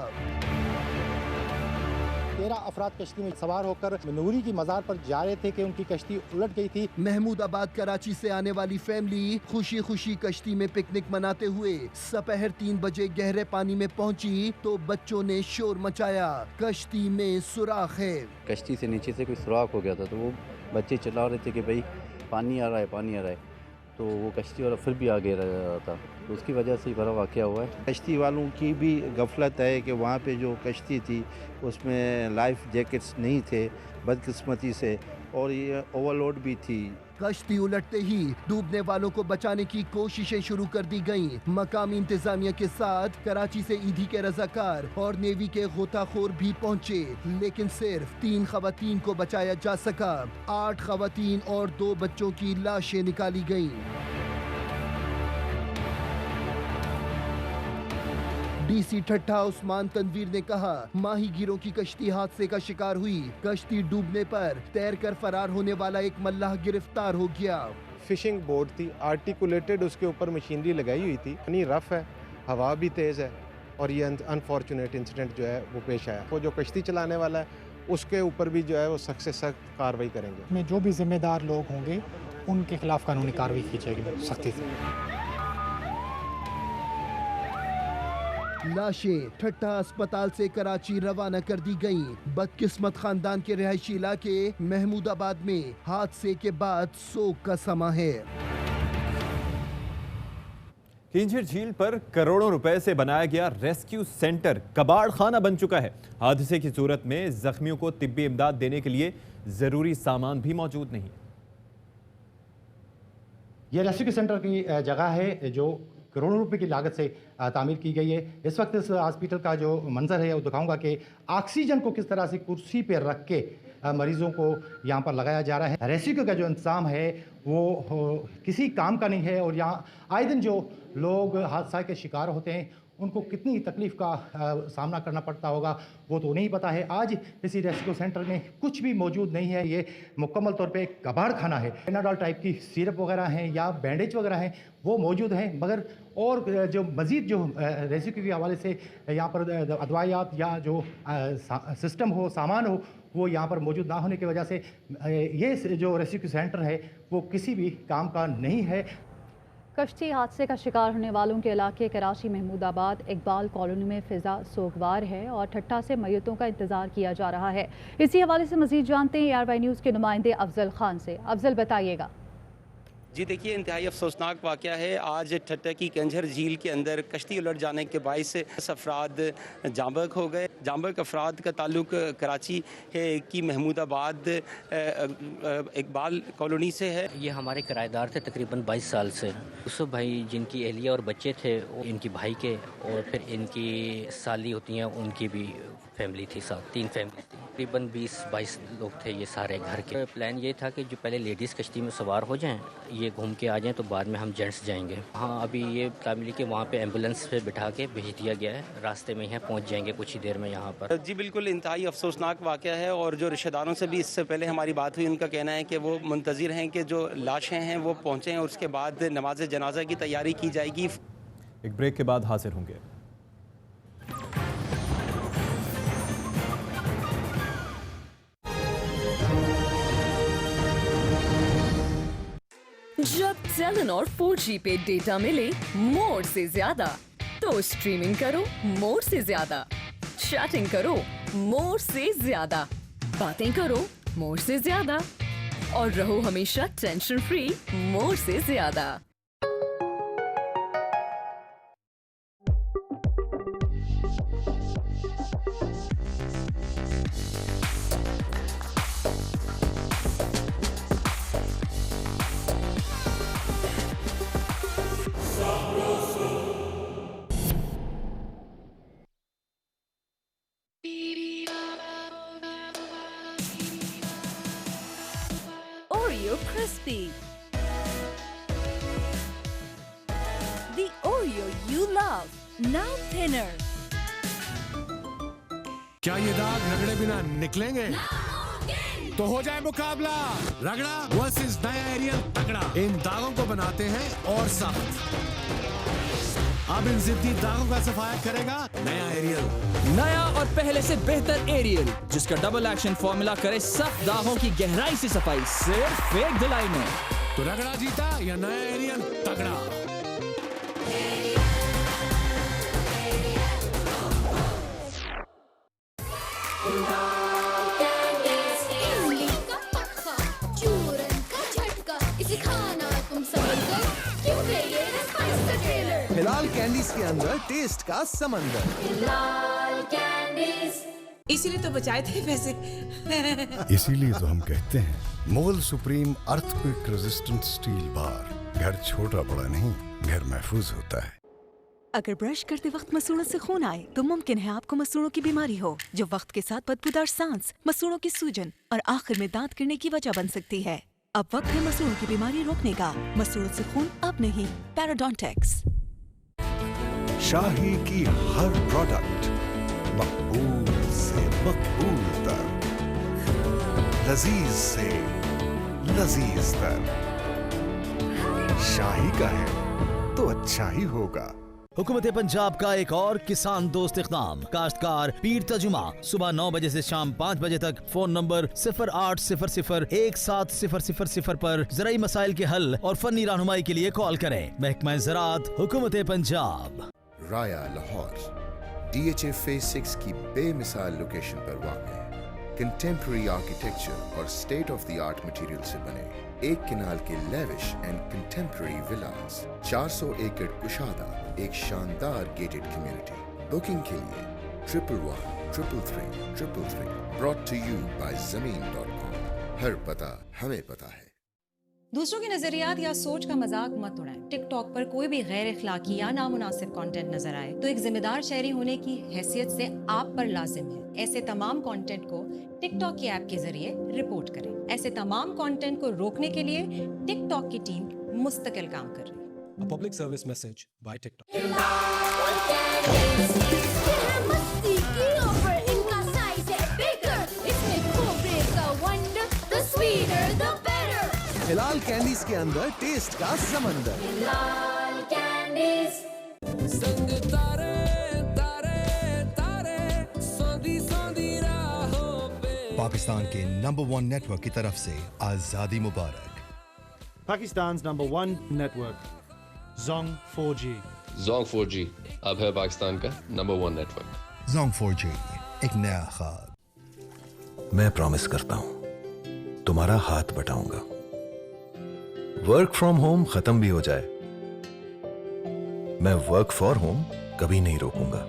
13 अफराद कश्ती में सवार होकर नूरी की मज़ार पर जा रहे थे कि उनकी कश्ती उलट गई थी। महमूदाबाद कराची से आने वाली फैमिली खुशी खुशी कश्ती में पिकनिक मनाते हुए दोपहर 3 बजे गहरे पानी में पहुंची तो बच्चों ने शोर मचाया। कश्ती में सुराख है। कश्ती से नीचे से कोई सुराख हो गया था तो वो बच्चे चिल्ला रहे थे कि भाई पानी आ रहा है, पानी आ रहा है। तो वो कश्ती वाला फिर भी आगे रह रहा था, तो उसकी वजह से ही बड़ा वाक़या हुआ है। कश्ती वालों की भी गफलत है कि वहाँ पे जो कश्ती थी उसमें लाइफ जैकेट्स नहीं थे बदकिस्मती से, और ये ओवरलोड भी थी। कश्ती उलटते ही डूबने वालों को बचाने की कोशिशें शुरू कर दी गईं। मकामी इंतजामिया के साथ कराची से ईदी के रजाकार और नेवी के गोताखोर भी पहुंचे, लेकिन सिर्फ 3 खवातीन को बचाया जा सका। 8 खवातीन और 2 बच्चों की लाशें निकाली गईं। डीसी ठट्ठा उस्मान तनवीर ने कहा माहीगीरों की कश्ती हादसे का शिकार हुई। कश्ती डूबने पर तैरकर फरार होने वाला एक मल्लाह गिरफ्तार हो गया। फिशिंग बोट थी, आर्टिकुलेटेड, उसके ऊपर मशीनरी लगाई हुई थी। पानी रफ है, हवा भी तेज़ है और ये अनफॉर्चुनेट इंसिडेंट जो है वो पेश आया। वो जो कश्ती चलाने वाला है उसके ऊपर भी जो है वो सख्त से सख्त कार्रवाई करेंगे। में जो भी जिम्मेदार लोग होंगे उनके खिलाफ कानूनी कार्रवाई की जाएगी सख्ती से। लाशें ठट्टा अस्पताल से कराची रवाना कर दी गईं। बदकिस्मत खानदान के रिहायशी इलाके महमूदाबाद में हादसे के बाद सोग का समा है। किंजर झील पर करोड़ों रुपए से बनाया गया रेस्क्यू सेंटर कबाड़ खाना बन चुका है। हादसे की सूरत में जख्मियों को तिब्बी इमदाद देने के लिए जरूरी सामान भी मौजूद नहीं। ये रेस्क्यू सेंटर की जगह है जो करोड़ों रुपए की लागत से तामीर की गई है। इस वक्त इस हॉस्पिटल का जो मंजर है वो दिखाऊंगा कि ऑक्सीजन को किस तरह से कुर्सी पे रख के मरीजों को यहाँ पर लगाया जा रहा है। रेस्क्यू का जो इंतजाम है वो किसी काम का नहीं है और यहाँ आए दिन जो लोग हादसा के शिकार होते हैं उनको कितनी तकलीफ़ का सामना करना पड़ता होगा वो तो नहीं पता है। आज इसी रेस्क्यू सेंटर में कुछ भी मौजूद नहीं है, ये मुकम्मल तौर पे एक कबाड़ खाना है। पेनाडॉल टाइप की सिरप वगैरह हैं या बैंडेज वगैरह हैं वो मौजूद हैं, मगर और जो मज़ीद जो रेस्क्यू के हवाले से यहाँ पर अदवायात या जो सिस्टम हो, सामान हो, वो यहाँ पर मौजूद ना होने की वजह से ये जो रेस्क्यू सेंटर है वो किसी भी काम का नहीं है। कश्ती हादसे का शिकार होने वालों के इलाके कराची महमूदाबाद इकबाल कॉलोनी में फ़िज़ा सोगवार है और ठट्टा से मैयतों का इंतज़ार किया जा रहा है। इसी हवाले से मज़ीद जानते हैं ARY न्यूज़ के नुमाइंदे अफजल खान से। अफजल, बताइएगा। जी देखिए, इंतहाई अफसोसनाक वाक़या है। आज ठट्टा की कंजर झील के अंदर कश्ती उलट जाने के बाइस 10 अफराद जांबक हो गए। जांबक अफराद का ताल्लुक कराची की महमूदाबाद इकबाल कॉलोनी से है। ये हमारे किराएदार थे तकरीबन 22 साल से। यूसुफ भाई जिनकी एहलिया और बच्चे थे, इनकी भाई के और फिर इनकी साली होती हैं उनकी भी फैमिली थी, साथ 3 फैमिली थी। तकरीबन 20-22 लोग थे ये सारे घर के। प्लान ये था कि जो पहले लेडीज़ कश्ती में सवार हो जाएं, ये घूम के आ जाएं, तो बाद में हम जेंट्स जाएंगे। हाँ, अभी ये तामिल के वहाँ पे एम्बुलेंस पे बिठा के भेज दिया गया है, रास्ते में यहाँ पहुँच जाएंगे कुछ ही देर में यहाँ पर। जी बिल्कुल, इंतहाई अफसोसनाक वाक़या है। और जो रिश्तेदारों से भी इससे पहले हमारी बात हुई, उनका कहना है कि वो मुंतज़िर हैं कि जो लाशें हैं वो पहुँचें और उसके बाद नमाज जनाजा की तैयारी की जाएगी। एक ब्रेक के बाद हाजिर होंगे। जब टेलीनॉर 4G पे डेटा मिले मोर से ज्यादा, तो स्ट्रीमिंग करो मोर से ज्यादा, चैटिंग करो मोर से ज्यादा, बातें करो मोर से ज्यादा और रहो हमेशा टेंशन फ्री मोर से ज्यादा। Oreo Crispy. The Oreo you love, now thinner. क्या ये दाग रगड़े बिना निकलेंगे? तो हो जाए मुकाबला रगड़ा वर्सेस नया एरियल तगड़ा। इन दागों को बनाते हैं और सख्त। अब इन जिद्दी दागों का सफाया करेगा नया एरियल। नया और पहले से बेहतर एरियल, जिसका डबल एक्शन फॉर्मूला करे सख्त दागों की गहराई से सफाई सिर्फ एक धुलाई में। तो रगड़ा जीता या नया एरियल तगड़ा। हिलाल कैंडीज के अंदर टेस्ट का समंदर। हिलाल कैंडीज। इसीलिए तो बचाए थे पैसे। इसीलिए तो हम कहते हैं मोल supreme earthquake resistant steel bar. घर छोटा बड़ा नहीं, घर महफूज होता है। अगर ब्रश करते वक्त मसूड़ों से खून आए तो मुमकिन है आपको मसूड़ों की बीमारी हो, जो वक्त के साथ बदबूदार सांस, मसूड़ों की सूजन और आखिर में दांत गिरने की वजह बन सकती है। अब वक्त है मसूड़ों की बीमारी रोकने का। मसूड़ों से खून अब नहीं, पैराडोंटेक्स। शाही की हर प्रोडक्ट मकबूल से मकबूल तर, लजीज से लजीज तर। शाही का है तो अच्छा ही होगा। हुकूमत पंजाब का एक और किसान दोस्त इक़दाम, काश्तकार पीर तजुमा। सुबह 9 बजे से शाम 5 बजे तक फोन नंबर 0800-1700 पर ज़राई मसाइल के हल और फनी रहनुमाई के लिए कॉल करें। महकमा ज़राअत, हुकूमत पंजाब। राया लाहौर DHA फेज 6 की बेमिसाल लोकेशन पर वाक़ है। कंटेम्प्रेरी आर्किटेक्चर और state of the art material से बने एक किनाल के लेविश एंड कंटेम्प्रेरी विलास, 400 एकड़ कुशादा, एक शानदार गेटेड कम्युनिटी। बुकिंग के लिए 11113333 ब्रॉट टू यू बाय ज़मीन.com। हर पता हमें पता है। दूसरों के नजरियात या सोच का मजाक मत उड़ाएं। टिकटॉक पर कोई भी गैर इखलाकी या नामुनासिब कंटेंट नजर आए तो एक जिम्मेदार शहरी होने की हैसियत से आप पर लाजिम है ऐसे तमाम कंटेंट को टिकटॉक की ऐप के जरिए रिपोर्ट करें। ऐसे तमाम कंटेंट को रोकने के लिए टिकटॉक की टीम मुस्तकिल काम कर रही है। A public service message by TikTok. Hilal candies के अंदर टेस्ट का समंदर। हिलाल कैंडीज। संग तारे तारे तारे सौंधी सौंधी राहों पे। पाकिस्तान के नंबर 1 नेटवर्क की तरफ से आजादी मुबारक। Pakistan's number 1 network, Zong 4G। Zong 4G अब है पाकिस्तान का नंबर 1 नेटवर्क। Zong 4G एक नया ख्वाब। मैं प्रॉमिस करता हूं तुम्हारा हाथ बटाऊंगा। वर्क फ्रॉम होम खत्म भी हो जाए, मैं वर्क फॉर होम कभी नहीं रोकूंगा।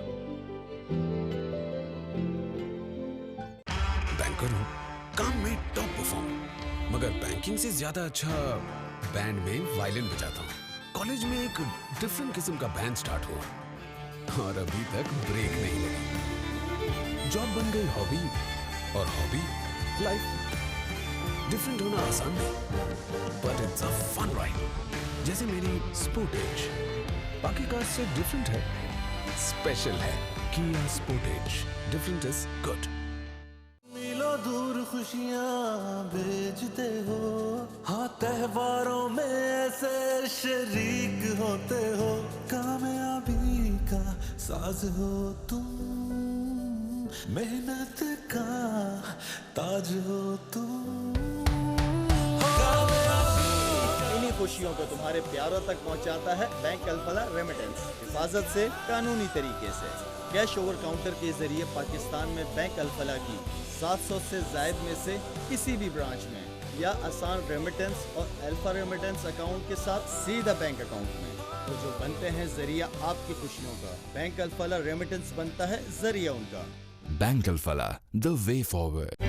बैंकर हूं, काम में टॉप परफॉर्म, मगर बैंकिंग से ज्यादा अच्छा बैंड में वायलिन बजाता हूं। कॉलेज में एक डिफरेंट किस्म का बैंड स्टार्ट हुआ और अभी तक ब्रेक नहीं लगी। जॉब बन गई हॉबी और हॉबी लाइफ। डिफरेंट होना आसान नहीं, but it's a fun ride. जैसे मेरी स्पोर्टेज बाकी कार से डिफरेंट है, स्पेशल है। किया स्पोर्टेज, डिफरेंट इज गुड। मीलों दूर खुशियां भेजते हो, हाँ त्योहारों में ऐसे शरीक होते हो। कामयाबी का साज हो तुम, मेहनत का ताज हो तुम। इन्हीं खुशियों को तुम्हारे प्यारों तक पहुंचाता है बैंक अल-फलाह रेमिटेंस। हिफाजत से, कानूनी तरीके से, कैश ओवर काउंटर के जरिए पाकिस्तान में बैंक अल-फलाह की 700 से जायद में से किसी भी ब्रांच में, या आसान रेमिटेंस और अल्फा रेमिटेंस अकाउंट के साथ सीधा बैंक अकाउंट में, तो जो बनते हैं जरिया आपकी खुशियों का, बैंक अल-फलाह रेमिटेंस बनता है जरिया उनका। Bank Alfalah, the way forward.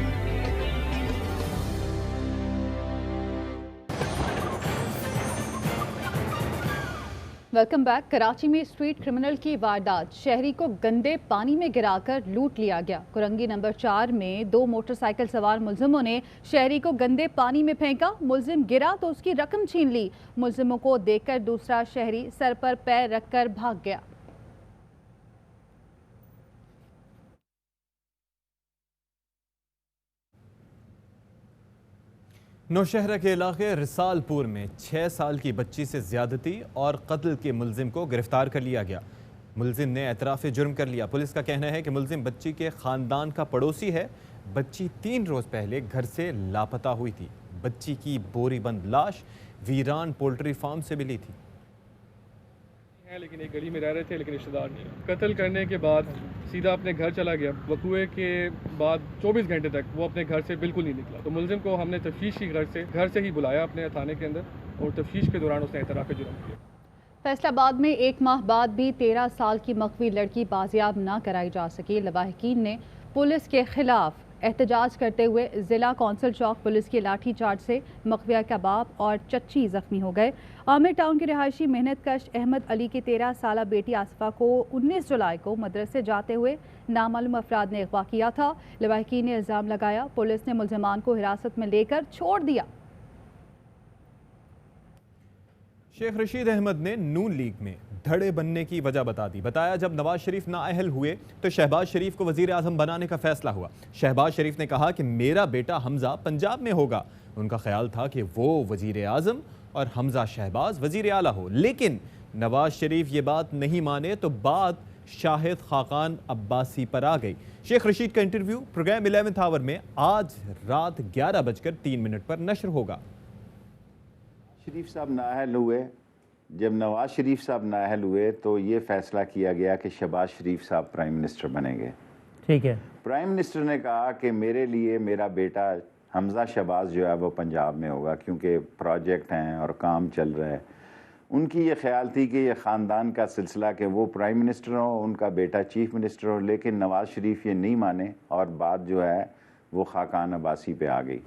Welcome back. Karachi में स्ट्रीट क्रिमिनल की वारदात, शहरी को गंदे पानी में गिराकर लूट लिया गया। कुरंगी नंबर 4 में 2 मोटरसाइकिल सवार मुलजिमों ने शहरी को गंदे पानी में फेंका। मुलजिम गिरा तो उसकी रकम छीन ली। मुलजिमों को देखकर दूसरा शहरी सर पर पैर रखकर भाग गया। नौशहरा के इलाके रिसालपुर में 6 साल की बच्ची से ज्यादती और कत्ल के मुलजिम को गिरफ्तार कर लिया गया। मुलजिम ने एतराफ़ जुर्म कर लिया। पुलिस का कहना है कि मुलजिम बच्ची के ख़ानदान का पड़ोसी है। बच्ची 3 रोज़ पहले घर से लापता हुई थी। बच्ची की बोरी बंद लाश वीरान पोल्ट्री फार्म से मिली थी। लेकिन एक गली में रह रहे थे, लेकिन रिश्तेदार नहीं। कत्ल करने के बाद सीधा अपने घर चला गया। वकूए के बाद 24 घंटे तक वो अपने घर से बिल्कुल नहीं निकला। तो मुलजिम को हमने तफ्तीश की, घर से ही बुलाया अपने थाने के अंदर, और तफ्तीश के दौरान उसने एतराफ़ जुर्म किया। फैसलाबाद में 1 माह बाद भी 13 साल की मख्वी लड़की बाजियाब न कराई जा सकी। लवाहिकीन ने पुलिस के खिलाफ एहतजाज करते हुए ज़िला कौंसल चौक पुलिस की लाठी चार्ज से मखविया कबाब और चच्ची जख्मी हो गए। आमिर टाउन के रिहायशी मेहनत कश अहमद अली की 13 साला बेटी आसिफा को 19 जुलाई को मदरसे जाते हुए नामालूम अफराद ने अगवा किया था। लवाहिकीन ने इल्ज़ाम लगाया, पुलिस ने मुलजमान को हिरासत में लेकर छोड़ दिया। शेख रशीद अहमद ने नून लीग में धड़े बनने की वजह बता दी। बताया, जब नवाज शरीफ नाअहल हुए तो शहबाज शरीफ को वजीर आज़म बनाने का फैसला हुआ। शहबाज शरीफ ने कहा कि मेरा बेटा हमजा पंजाब में होगा। उनका ख्याल था कि वो वजीर आज़म और हमजा शहबाज वजीर आला हो, लेकिन नवाज शरीफ ये बात नहीं माने तो बात शाहिद खाकान अब्बासी पर आ गई। शेख रशीद का इंटरव्यू प्रोग्राम 11th आवर में आज रात 11:03 पर नशर होगा। शरीफ साहब नाअहल हुए, जब नवाज शरीफ साहब नाअहल हुए तो ये फैसला किया गया कि शहबाज शरीफ साहब प्राइम मिनिस्टर बनेंगे। ठीक है। प्राइम मिनिस्टर ने कहा कि मेरे लिए मेरा बेटा हमजा शहबाज जो है वो पंजाब में होगा, क्योंकि प्रोजेक्ट हैं और काम चल रहा है। उनकी ये ख्याल थी कि ये ख़ानदान का सिलसिला कि वो प्राइम मिनिस्टर हो, उनका बेटा चीफ मिनिस्टर हो, लेकिन नवाज शरीफ ये नहीं माने और बात जो है वो खाकान अब्बासी पे आ गई।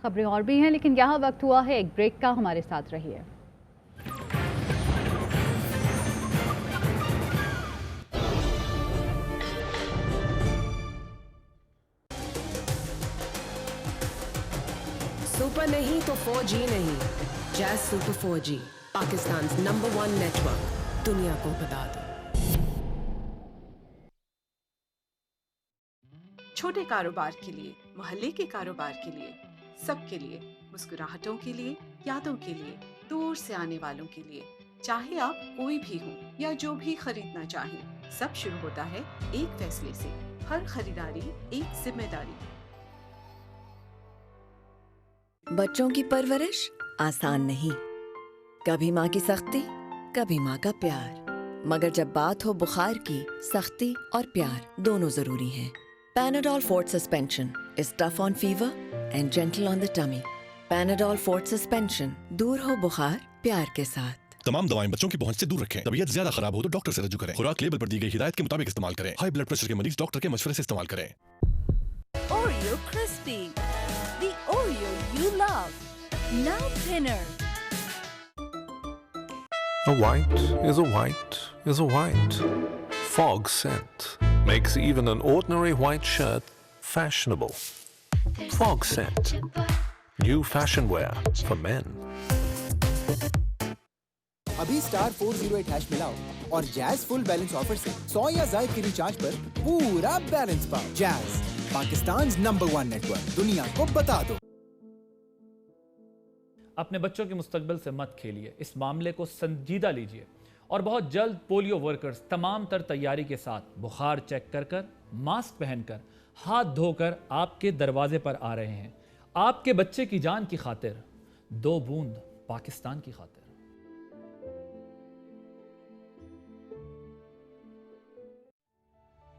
खबरें और भी हैं, लेकिन यहाँ वक्त हुआ है एक ब्रेक का। हमारे साथ रहिए। सुपर नहीं तो 4G नहीं, jazz super 4G, Pakistan number 1 network, दुनिया को बता दो। छोटे कारोबार के लिए, मोहल्ले के कारोबार के लिए, सबके लिए, मुस्कुराहटों के लिए, यादों के लिए, दूर से आने वालों के लिए, चाहे आप कोई भी हो या जो भी खरीदना चाहें, सब शुरू होता है एक फैसले से। हर खरीदारी एक जिम्मेदारी। बच्चों की परवरिश आसान नहीं, कभी माँ की सख्ती, कभी माँ का प्यार, मगर जब बात हो बुखार की, सख्ती और प्यार दोनों जरूरी हैं। Panadol Fort Suspension is tough on fever and gentle on the tummy. Panadol Fort Suspension, दूर हो बुखार प्यार के साथ। तमाम दवाएं बच्चों की पहुंच से दूर रखें। तबीयत ज्यादा खराब हो तो डॉक्टर से रजू करें। खुराक लेबल पर दी गई हिदायत के मुताबिक इस्तेमाल करें। हाई ब्लड प्रेशर के मरीज डॉक्टर के मशवरे से इस्तेमाल करें। Oreo Crispy, the Oreo you love, now thinner. A white is a white is a white. Fog scent makes even an ordinary white shirt fashionable. Fog scent. New fashion wear for men. अभी star 408 hash मिलाओ और jazz full balance offer से 100 या ज़ायद के recharge पर पूरा balance पाओ। Jazz, Pakistan number 1 network, दुनिया को बता दो। अपने बच्चों के मुस्तकबिल से मत खेलिए, इस मामले को संजीदा लीजिए और बहुत जल्द पोलियो वर्कर्स तमाम तर तैयारी के साथ बुखार चेक कर मास्क पहनकर, हाथ धोकर आपके दरवाजे पर आ रहे हैं। आपके बच्चे की जान की खातिर, 2 बूंद पाकिस्तान की खातिर।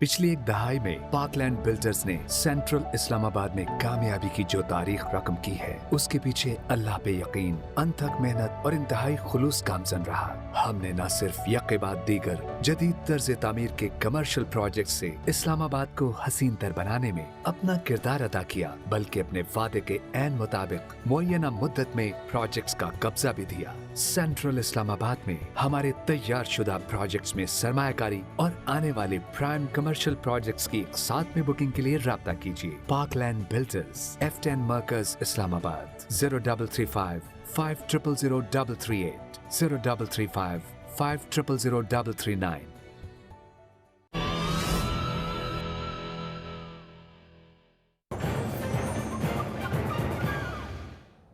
पिछली एक दहाई में पाकलैंड बिल्डर्स ने सेंट्रल इस्लामाबाद में कामयाबी की जो तारीख रकम की है, उसके पीछे अल्लाह पे यकीन, अनथक मेहनत और इंतहाई खुलूस गामजन रहा। हमने न सिर्फ यके बाद दीगर जदीद तर्ज तामीर के कमर्शियल प्रोजेक्ट से इस्लामाबाद को हसीन तर बनाने में अपना किरदार अदा किया, बल्कि अपने वादे के ऐन मुताबिक मुअय्यना मुद्दत में प्रोजेक्ट्स का कब्जा भी दिया। सेंट्रल इस्लामाबाद में हमारे तैयार शुदा प्रोजेक्ट्स में सरमायाकारी और आने वाले प्राइम कमर्शियल प्रोजेक्ट्स की एक साथ में बुकिंग के लिए राब्ता कीजिए। पार्कलैंड बिल्डर्स, F10 मरकज इस्लामाबाद, 0335 500038, 0335 500039।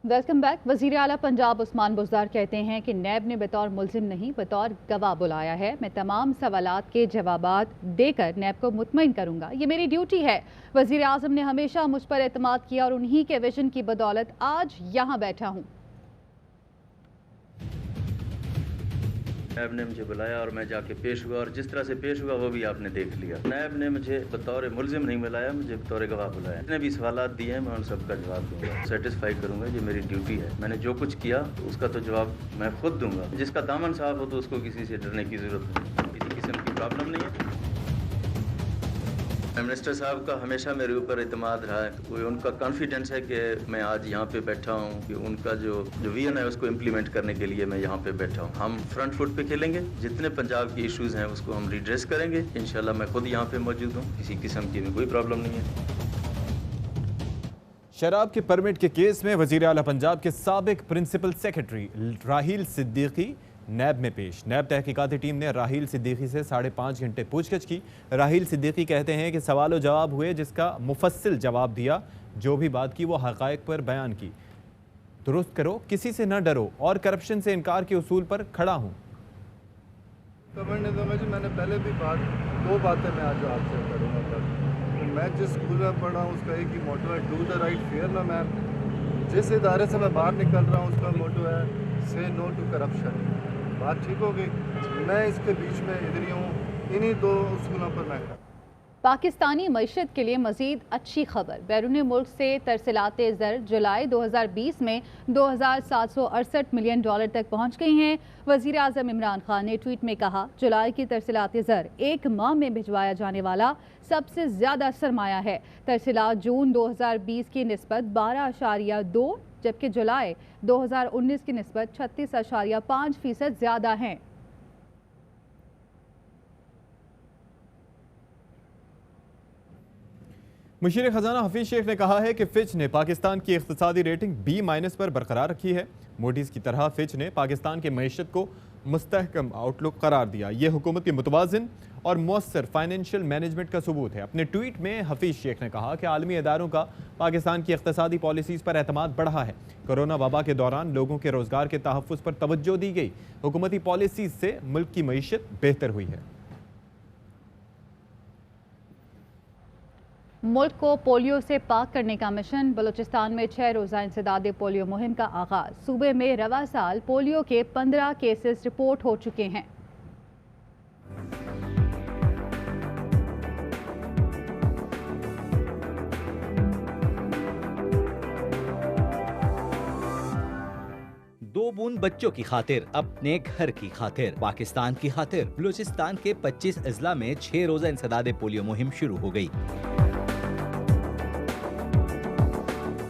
Welcome back. वज़ीर आला पंजाब उस्मान बुज़दार कहते हैं कि नैब ने बतौर मुल्जिम नहीं बतौर गवाह बुलाया है। मैं तमाम सवालात के जवाबात देकर नैब को मुतमईन करूंगा, ये मेरी ड्यूटी है। वज़ीर आज़म ने हमेशा मुझ पर एतमाद किया और उन्हीं के विजन की बदौलत आज यहाँ बैठा हूँ। नैब ने मुझे बुलाया और मैं जाके पेश हुआ, और जिस तरह से पेश हुआ वो भी आपने देख लिया। नैब ने मुझे बतौर मुल्जिम नहीं बुलाया, मुझे बतौर गवाह बुलाया। जितने भी सवालात दिए हैं मैं उन सबका जवाब दूंगा, सेटिस्फाई करूंगा। ये मेरी ड्यूटी है। मैंने जो कुछ किया उसका तो जवाब मैं खुद दूंगा। जिसका दामन साफ हो तो उसको किसी से डरने की जरूरत नहीं, किसी किस्म की प्रॉब्लम नहीं है। मिनिस्टर साहब का हमेशा मेरे ऊपर एतमाद रहा है। वो उनका कॉन्फिडेंस है कि मैं आज यहाँ पे बैठा हूँ, कि उनका जो विजन है उसको इम्प्लीमेंट करने के लिए मैं यहाँ पे बैठा हूँ। हम फ्रंट फुट पे खेलेंगे, जितने पंजाब की इश्यूज हैं उसको हम रिड्रेस करेंगे। इंशाल्लाह मैं खुद यहाँ पे मौजूद हूँ, किसी किस्म की भी कोई प्रॉब्लम नहीं है। शराब के परमिट के केस में वज़ीर आला पंजाब के साबिक प्रिंसिपल सेक्रेटरी राहील सिद्दीकी नैब में पेश। नैब तहकीकाती टीम ने राहील सिद्दीकी से 5.5 घंटे पूछताछ की। राहील सिद्दीकी कहते हैं कि सवाल जवाब हुए, जिसका मुफस्सिल जवाब दिया। जो भी बात की वो हक़ाइक़ पर बयान की। दुरुस्त करो, किसी से न डरो और करप्शन से इनकार के उसूल पर खड़ा हूँ। मैंने पहले भी 2 बातें मैं आज आपसे करूँगा। मैं जिस स्कूल में पढ़ा हूँ उसका एक ही मोटो है, डू द राइट फेयर ना मैम। जिस इदारे से मैं बाहर निकल रहा हूँ उसका मोटो है, से नो टू करप्शन। बात ठीक हो गई। मैं इसके बीच में इधर ही हूँ, इन्हीं 2 उसूलों पर मैं। पाकिस्तानी मईशत के लिए मज़ीद अच्छी खबर। बैरून मुल्क से तरसीलात ज़र जुलाई 2020 में $2,768 मिलियन तक पहुँच गई हैं। वज़ीर आज़म इमरान खान ने ट्वीट में कहा, जुलाई की तरसीलात ज़र एक माह में भिजवाया जाने वाला सबसे ज़्यादा सरमाया है। तरसीलात जून 2020 की निस्बत 12.2, जबकि जुलाई 2019 की निस्बत 36.5% ज़्यादा हैं। मुशीर खजाना हफीज शेख ने कहा है कि फिच ने पाकिस्तान की इक़्तिसादी रेटिंग B- पर बरकरार रखी है। मूडीज़ की तरह फिच ने पाकिस्तान की मईशत को मुस्तहकम आउटलुक करार दिया। ये हुकूमत की मुतवाज़िन और मौसर फाइनेंशियल मैनेजमेंट का सबूत है। अपने ट्वीट में हफीज शेख ने कहा कि आलमी इदारों का पाकिस्तान की इक़्तिसादी पॉलिसीज़ पर एतमाद बढ़ा है। कोरोना वबा के दौरान लोगों के रोज़गार के तहफ़्फ़ुज़ पर तवज्जो दी गई। हुकूमती पॉलिसीज़ से मुल्क की मईशत बेहतर हुई है। मुल्क को पोलियो से पाक करने का मिशन। बलूचिस्तान में 6 रोज़ा इंसदाद पोलियो मुहिम का आगाज। सूबे में रवा साल पोलियो के 15 केसेस रिपोर्ट हो चुके हैं। दो बूंद बच्चों की खातिर, अपने घर की खातिर, पाकिस्तान की खातिर। बलूचिस्तान के 25 अजला में 6 रोजा इंसदाद पोलियो मुहिम शुरू हो गई।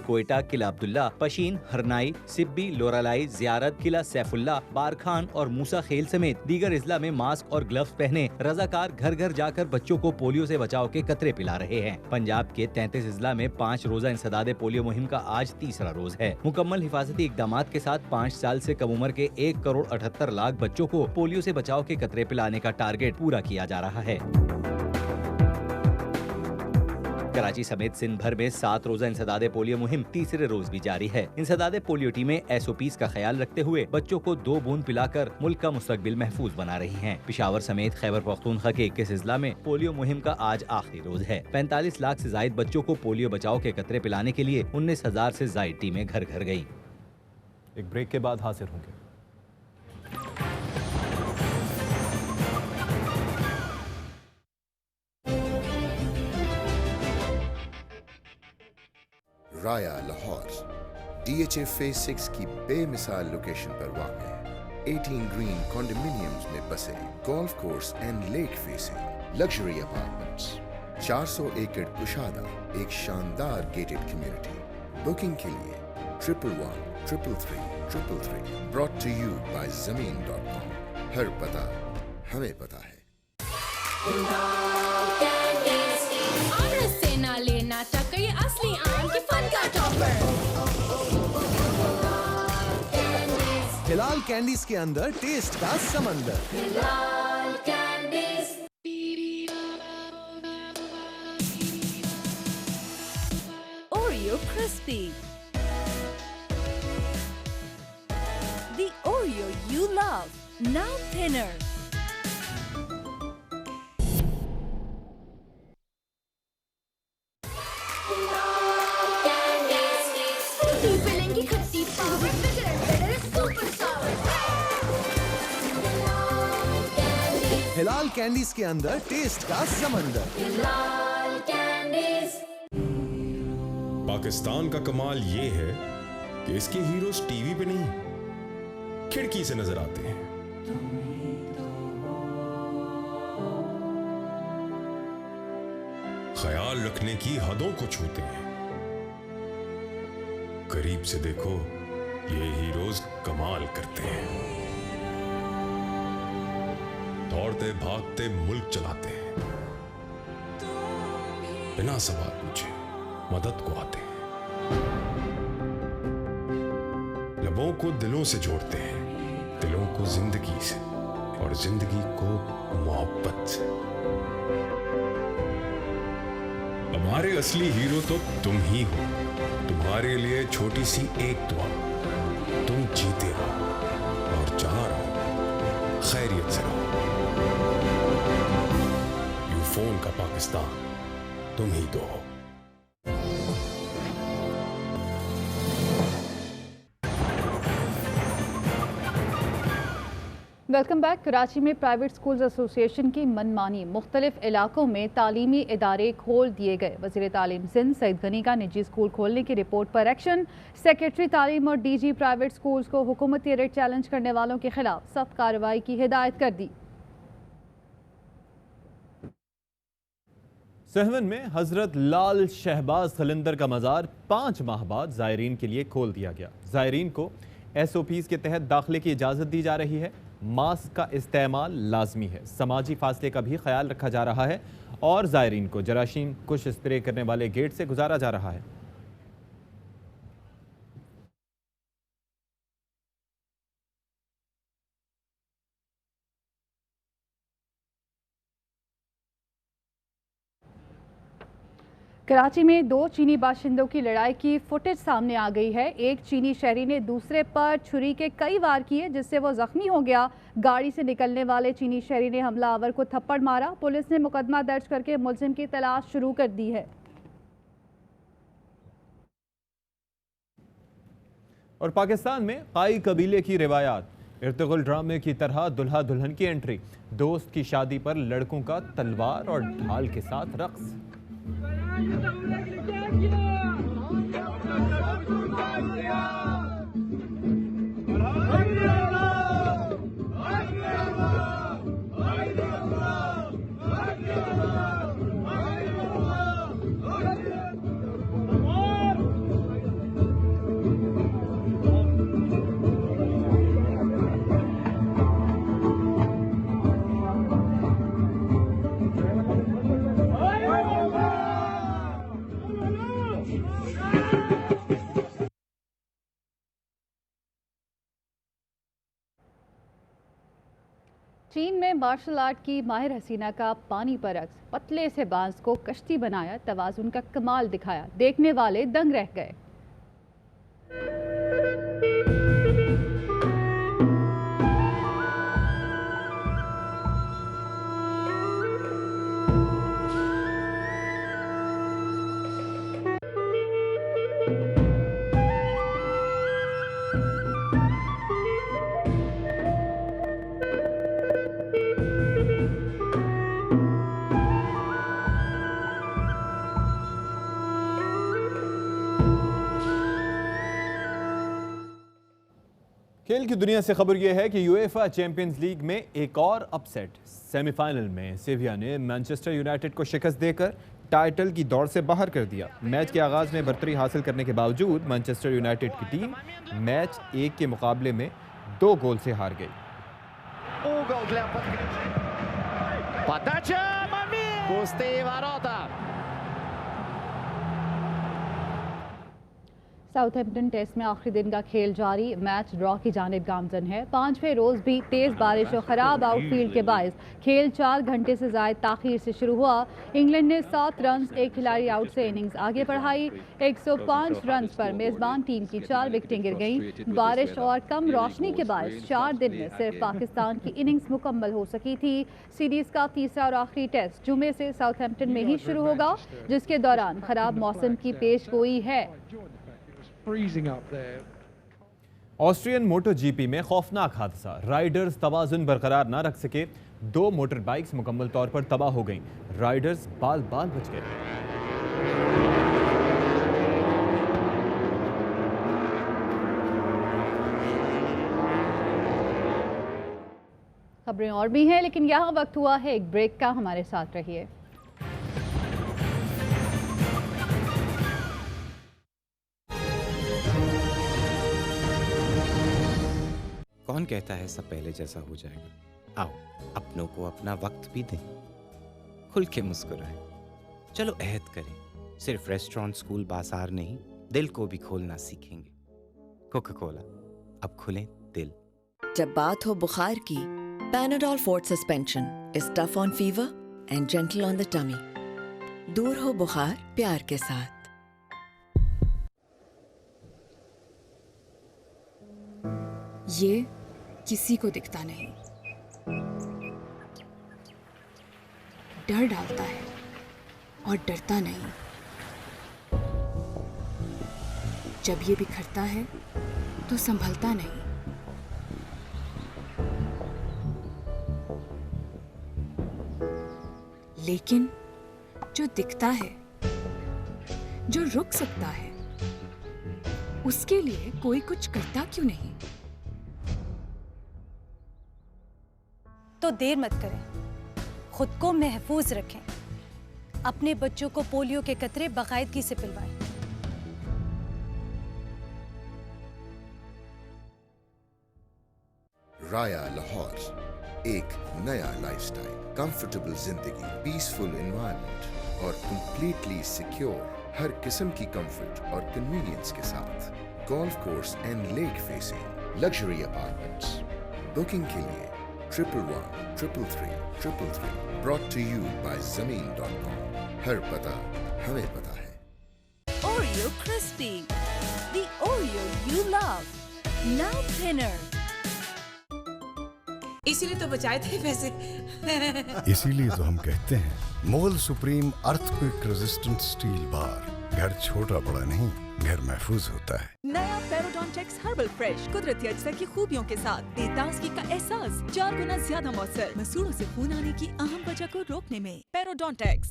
कोयटा, किला अब्दुल्ला, पशीन, हरनाई, सिब्बी, लोरालाई, जियारत, किला सैफुल्ला, बारखान और मूसा खेल समेत दीगर इजला में मास्क और ग्लव्स पहने रजाकार घर घर जाकर बच्चों को पोलियो से बचाव के कतरे पिला रहे हैं। पंजाब के 33 इजला में 5 रोजा इंसदाद पोलियो मुहिम का आज तीसरा रोज है। मुकम्मल हिफाजती इकदाम के साथ 5 साल से कम उम्र के 1 करोड़ 78 लाख बच्चों को पोलियो से बचाव के कतरे पिलाने का टारगेट पूरा किया जा रहा है। कराची समेत सिंध भर में 7 रोजा इंसदाद पोलियो मुहिम तीसरे रोज भी जारी है। इंसदाद पोलियो टीमें SOPs का ख्याल रखते हुए बच्चों को 2 बूंद पिलाकर मुल्क का मुस्तकबिल महफूज बना रही हैं। पेशावर समेत खैबर पख्तूनख्वा के 21 इजला में पोलियो मुहिम का आज आखिरी रोज है। 45 लाख से जायद बच्चों को पोलियो बचाव के कतरे पिलाने के लिए 19,000 से जायद टीमें घर घर गयी। एक ब्रेक के बाद हाजिर होंगे। राया लाहौर DHA फेज 6 की बेमिसाल लोकेशन पर वाक़ है। 18 ग्रीन कॉन्डोमिनियम्स में बसे, golf course and lake facing luxury apartments, 400 एकड़ कुशादा, एक शानदार गेटेड कम्युनिटी। बुकिंग के लिए 11133333 ब्रॉट टू यू बाय ज़मीन.com। हर पता हमें पता है। लेना चक्कर, ये असली आम की फन का टॉपर। हिलाल कैंडीज के अंदर टेस्ट का समंदर। Hilal candies. Oreo crispy. The Oreo you love, now thinner. Hilal candies के अंदर टेस्ट का समंदर। हिलाल कैंडीज। पाकिस्तान का कमाल ये है कि इसके हीरोज टीवी पे नहीं, खिड़की से नजर आते हैं। ख्याल रखने की हदों को छूते हैं। करीब से देखो, ये हीरोज कमाल करते हैं। दौड़ते भागते मुल्क चलाते हैं, बिना सवाल पूछे मदद को आते हैं। लबों को दिलों से जोड़ते हैं, दिलों को जिंदगी से, और जिंदगी को मोहब्बत से। हमारे असली हीरो तो तुम ही हो। तुम्हारे लिए छोटी सी एक दुआ, तुम जीते रहो और जहां रहो खैरियत से रहो। यूफोन का पाकिस्तान तुम ही दो हो। Welcome back. कराची में प्राइवेट स्कूल्स एसोसिएशन की मनमानी, मुख्तलिफ इलाकों में तालीमी इदारे खोल दिए गए। वज़ीर तालीम सिंध सईद गनी का निजी स्कूल खोलने की रिपोर्ट पर एक्शन। सेक्रेटरी तालीम और DG प्राइवेट स्कूल्स को हुकूमती रेट चैलेंज करने वालों के खिलाफ सख्त कार्रवाई की हिदायत कर दी। सहवन में हजरत लाल शहबाज खलिंदर का मज़ार 5 माह बाद ज़ायरीन के लिए खोल दिया गया। ज़ायरीन को SOPs के तहत दाखिले की इजाज़त दी जा रही है। मास्क का इस्तेमाल लाजमी है। समाजी फासले का भी ख्याल रखा जा रहा है और ज़ायरीन को जराशीम कुश स्प्रे करने वाले गेट से गुजारा जा रहा है। कराची में 2 चीनी बाशिंदों की लड़ाई की फुटेज सामने आ गई है। एक चीनी शहरी ने दूसरे पर छुरी के कई वार किए जिससे वो जख्मी हो गया। गाड़ी से निकलने वाले चीनी शहरी ने हमलावर को थप्पड़ मारा। पुलिस ने मुकदमा दर्ज करके मुलजिम की तलाश शुरू कर दी है। और पाकिस्तान में काई कबीले की रिवायात, इर्तुगरुल ड्रामे की तरह दुल्हा दुल्हन की एंट्री, दोस्त की शादी पर लड़कों का तलवार और ढाल के साथ रक्स। चीन में मार्शल आर्ट की माहिर हसीना का पानी पर रक्स, पतले से बांस को कश्ती बनाया, तवाज़ुन का कमाल दिखाया, देखने वाले दंग रह गए। खेल की दुनिया से खबर यह है कि यूएफा चैंपियंस लीग में एक और अपसेट। सेमीफाइनल में सेविया ने मैनचेस्टर यूनाइटेड को शिकस्त देकर टाइटल की दौड़ से बाहर कर दिया। मैच के आगाज में बरतरी हासिल करने के बावजूद मैनचेस्टर यूनाइटेड की टीम मैच 1 के मुकाबले में 2 गोल से हार गई। साउथहैम्पटन टेस्ट में आखिरी दिन का खेल जारी, मैच ड्रॉ की जानिब गामजन है। 5वें रोज भी तेज बारिश और खराब आउटफील्ड के बायस खेल 4 घंटे से ज़ायद ताखीर से शुरू हुआ। इंग्लैंड ने 7 रन, 1 खिलाड़ी आउट से इनिंग्स आगे बढ़ाई। 105 रन पर मेजबान टीम की 4 विकेटें गिर गईं। बारिश और कम रोशनी के बायस 4 दिन में सिर्फ पाकिस्तान की इनिंग्स मुकम्मल हो सकी थी। सीरीज का तीसरा और आखिरी टेस्ट जुमे से साउथहैम्पटन में ही शुरू होगा, जिसके दौरान खराब मौसम की पेशगोई है। ऑस्ट्रियन मोटो जीपी में खौफनाक हादसा, राइडर्स तवाज़ुन बरकरार न रख सके, 2 मोटर बाइक्स मुकम्मल तौर पर तबाह हो गईं। राइडर्स बाल बाल बच गए। खबरें और भी हैं, लेकिन यहाँ वक्त हुआ है एक ब्रेक का। हमारे साथ रहिए। कौन कहता है सब पहले जैसा हो जाएगा? आओ अपनों को अपना वक्त भी दें, खुल के मुस्कुराएं। चलो अहद करें, सिर्फ रेस्टोरेंट, स्कूल, बाजार नहीं, दिल को भी खोलना सीखेंगे। कोका कोला, अब खुलें दिल। जब बात हो बुखार की, Panadol forte suspension is tough on fever and gentle on the tummy. दूर हो बुखार प्यार के साथ। ये किसी को दिखता नहीं, डर डालता है और डरता नहीं। जब ये बिखरता है तो संभलता नहीं। लेकिन जो दिखता है, जो रुक सकता है, उसके लिए कोई कुछ करता क्यों नहीं? तो देर मत करें, खुद को महफूज रखें, अपने बच्चों को पोलियो के कतरे बाकायदगी से पिलवाएं। राया लाहौर, एक नया लाइफस्टाइल, कंफर्टेबल जिंदगी, पीसफुल एनवायरनमेंट और कंप्लीटली सिक्योर, हर किस्म की कंफर्ट और कन्वीनियंस के साथ। Golf course and lake facing luxury apartments. Booking के लिए 11133333 brought to you by Zameen.com। हर पता हमें पता है। Oreo Crispy, the Oreo you love. Now thinner. इसीलिए तो बचाए थे पैसे। इसीलिए तो हम कहते हैं मोल supreme earthquake resistant steel bar. घर छोटा बड़ा नहीं, घर महफूज होता है। नया पेरोडोंटेक्स हर्बल फ्रेश कुदरती अजजा की खूबियों के साथ बेताजगी का एहसास 4 गुना ज्यादा मौसर, मसूड़ों से खून आने की अहम वजह को रोकने में। पेरोडोंटेक्स।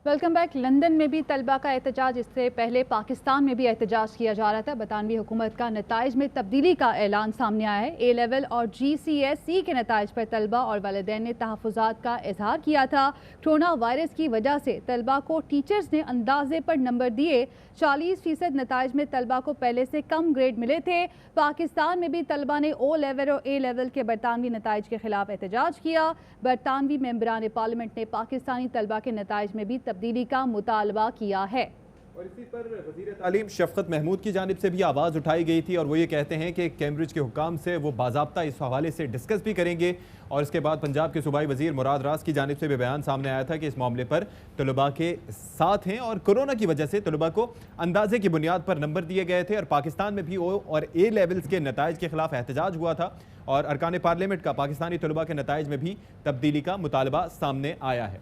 Welcome back. लंदन में भी तलबा का एहतजाज, इससे पहले पाकिस्तान में भी एहतजाज किया जा रहा था। बरतानवी हुकूमत का नताइज में तब्दीली का ऐलान सामने आया है। ए लेवल और GCSE के नताइज पर तलबा और वालिदैन ने तहफ़्फ़ुज़ात का इजहार किया था। कोरोना वायरस की वजह से तलबा को टीचर्स ने अंदाजे पर नंबर दिए। 40% नताइज में तलबा को पहले से कम ग्रेड मिले थे। पाकिस्तान में भी तलबा ने O लेवल और A लेवल के बरतानवी नताइज के खिलाफ एहतजाज किया। बरतानवी मेंबरान पार्लियामेंट ने पाकिस्तानी तलबा के नताइज में भी तब्दीली का मुतालबा किया है। और इसी पर वज़ीर तालीम शफ़क़त महमूद की जानिब से भी आवाज़ उठाई गई थी और वो ये कहते हैं कि कैम्ब्रिज के हुक्काम से वो बाज़ाब्ता इस हवाले से डिस्कस भी करेंगे। और इसके बाद पंजाब के सूबाई वज़ीर मुराद रास की जानिब से भी बयान सामने आया था कि इस मामले पर तलबा के साथ हैं और कोरोना की वजह से तलबा को अंदाजे की बुनियाद पर नंबर दिए गए थे। और पाकिस्तान में भी O और A लेवल्स के नताइज के खिलाफ एहतजाज हुआ था और अरकान पार्लियामेंट का पाकिस्तानी तलबा के नताइज में भी तब्दीली का मुतालबा सामने आया है।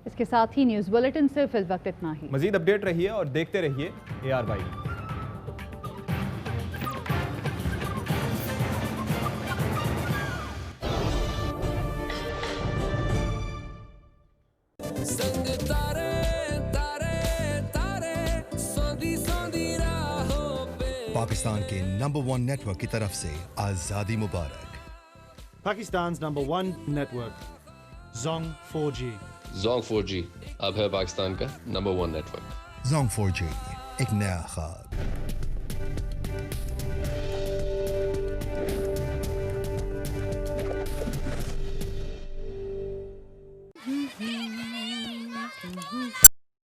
इसके साथ ही न्यूज़ बुलेटिन से फिल वक्त इतना ही। मजीद अपडेट रहिए और देखते रहिए ARY। पाकिस्तान के नंबर 1 नेटवर्क की तरफ से आजादी मुबारक। Pakistan's number 1 network, Zong 4G। Zong 4G अब है पाकिस्तान का नंबर 1 नेटवर्क। Zong 4G, एक नया ख्वाब।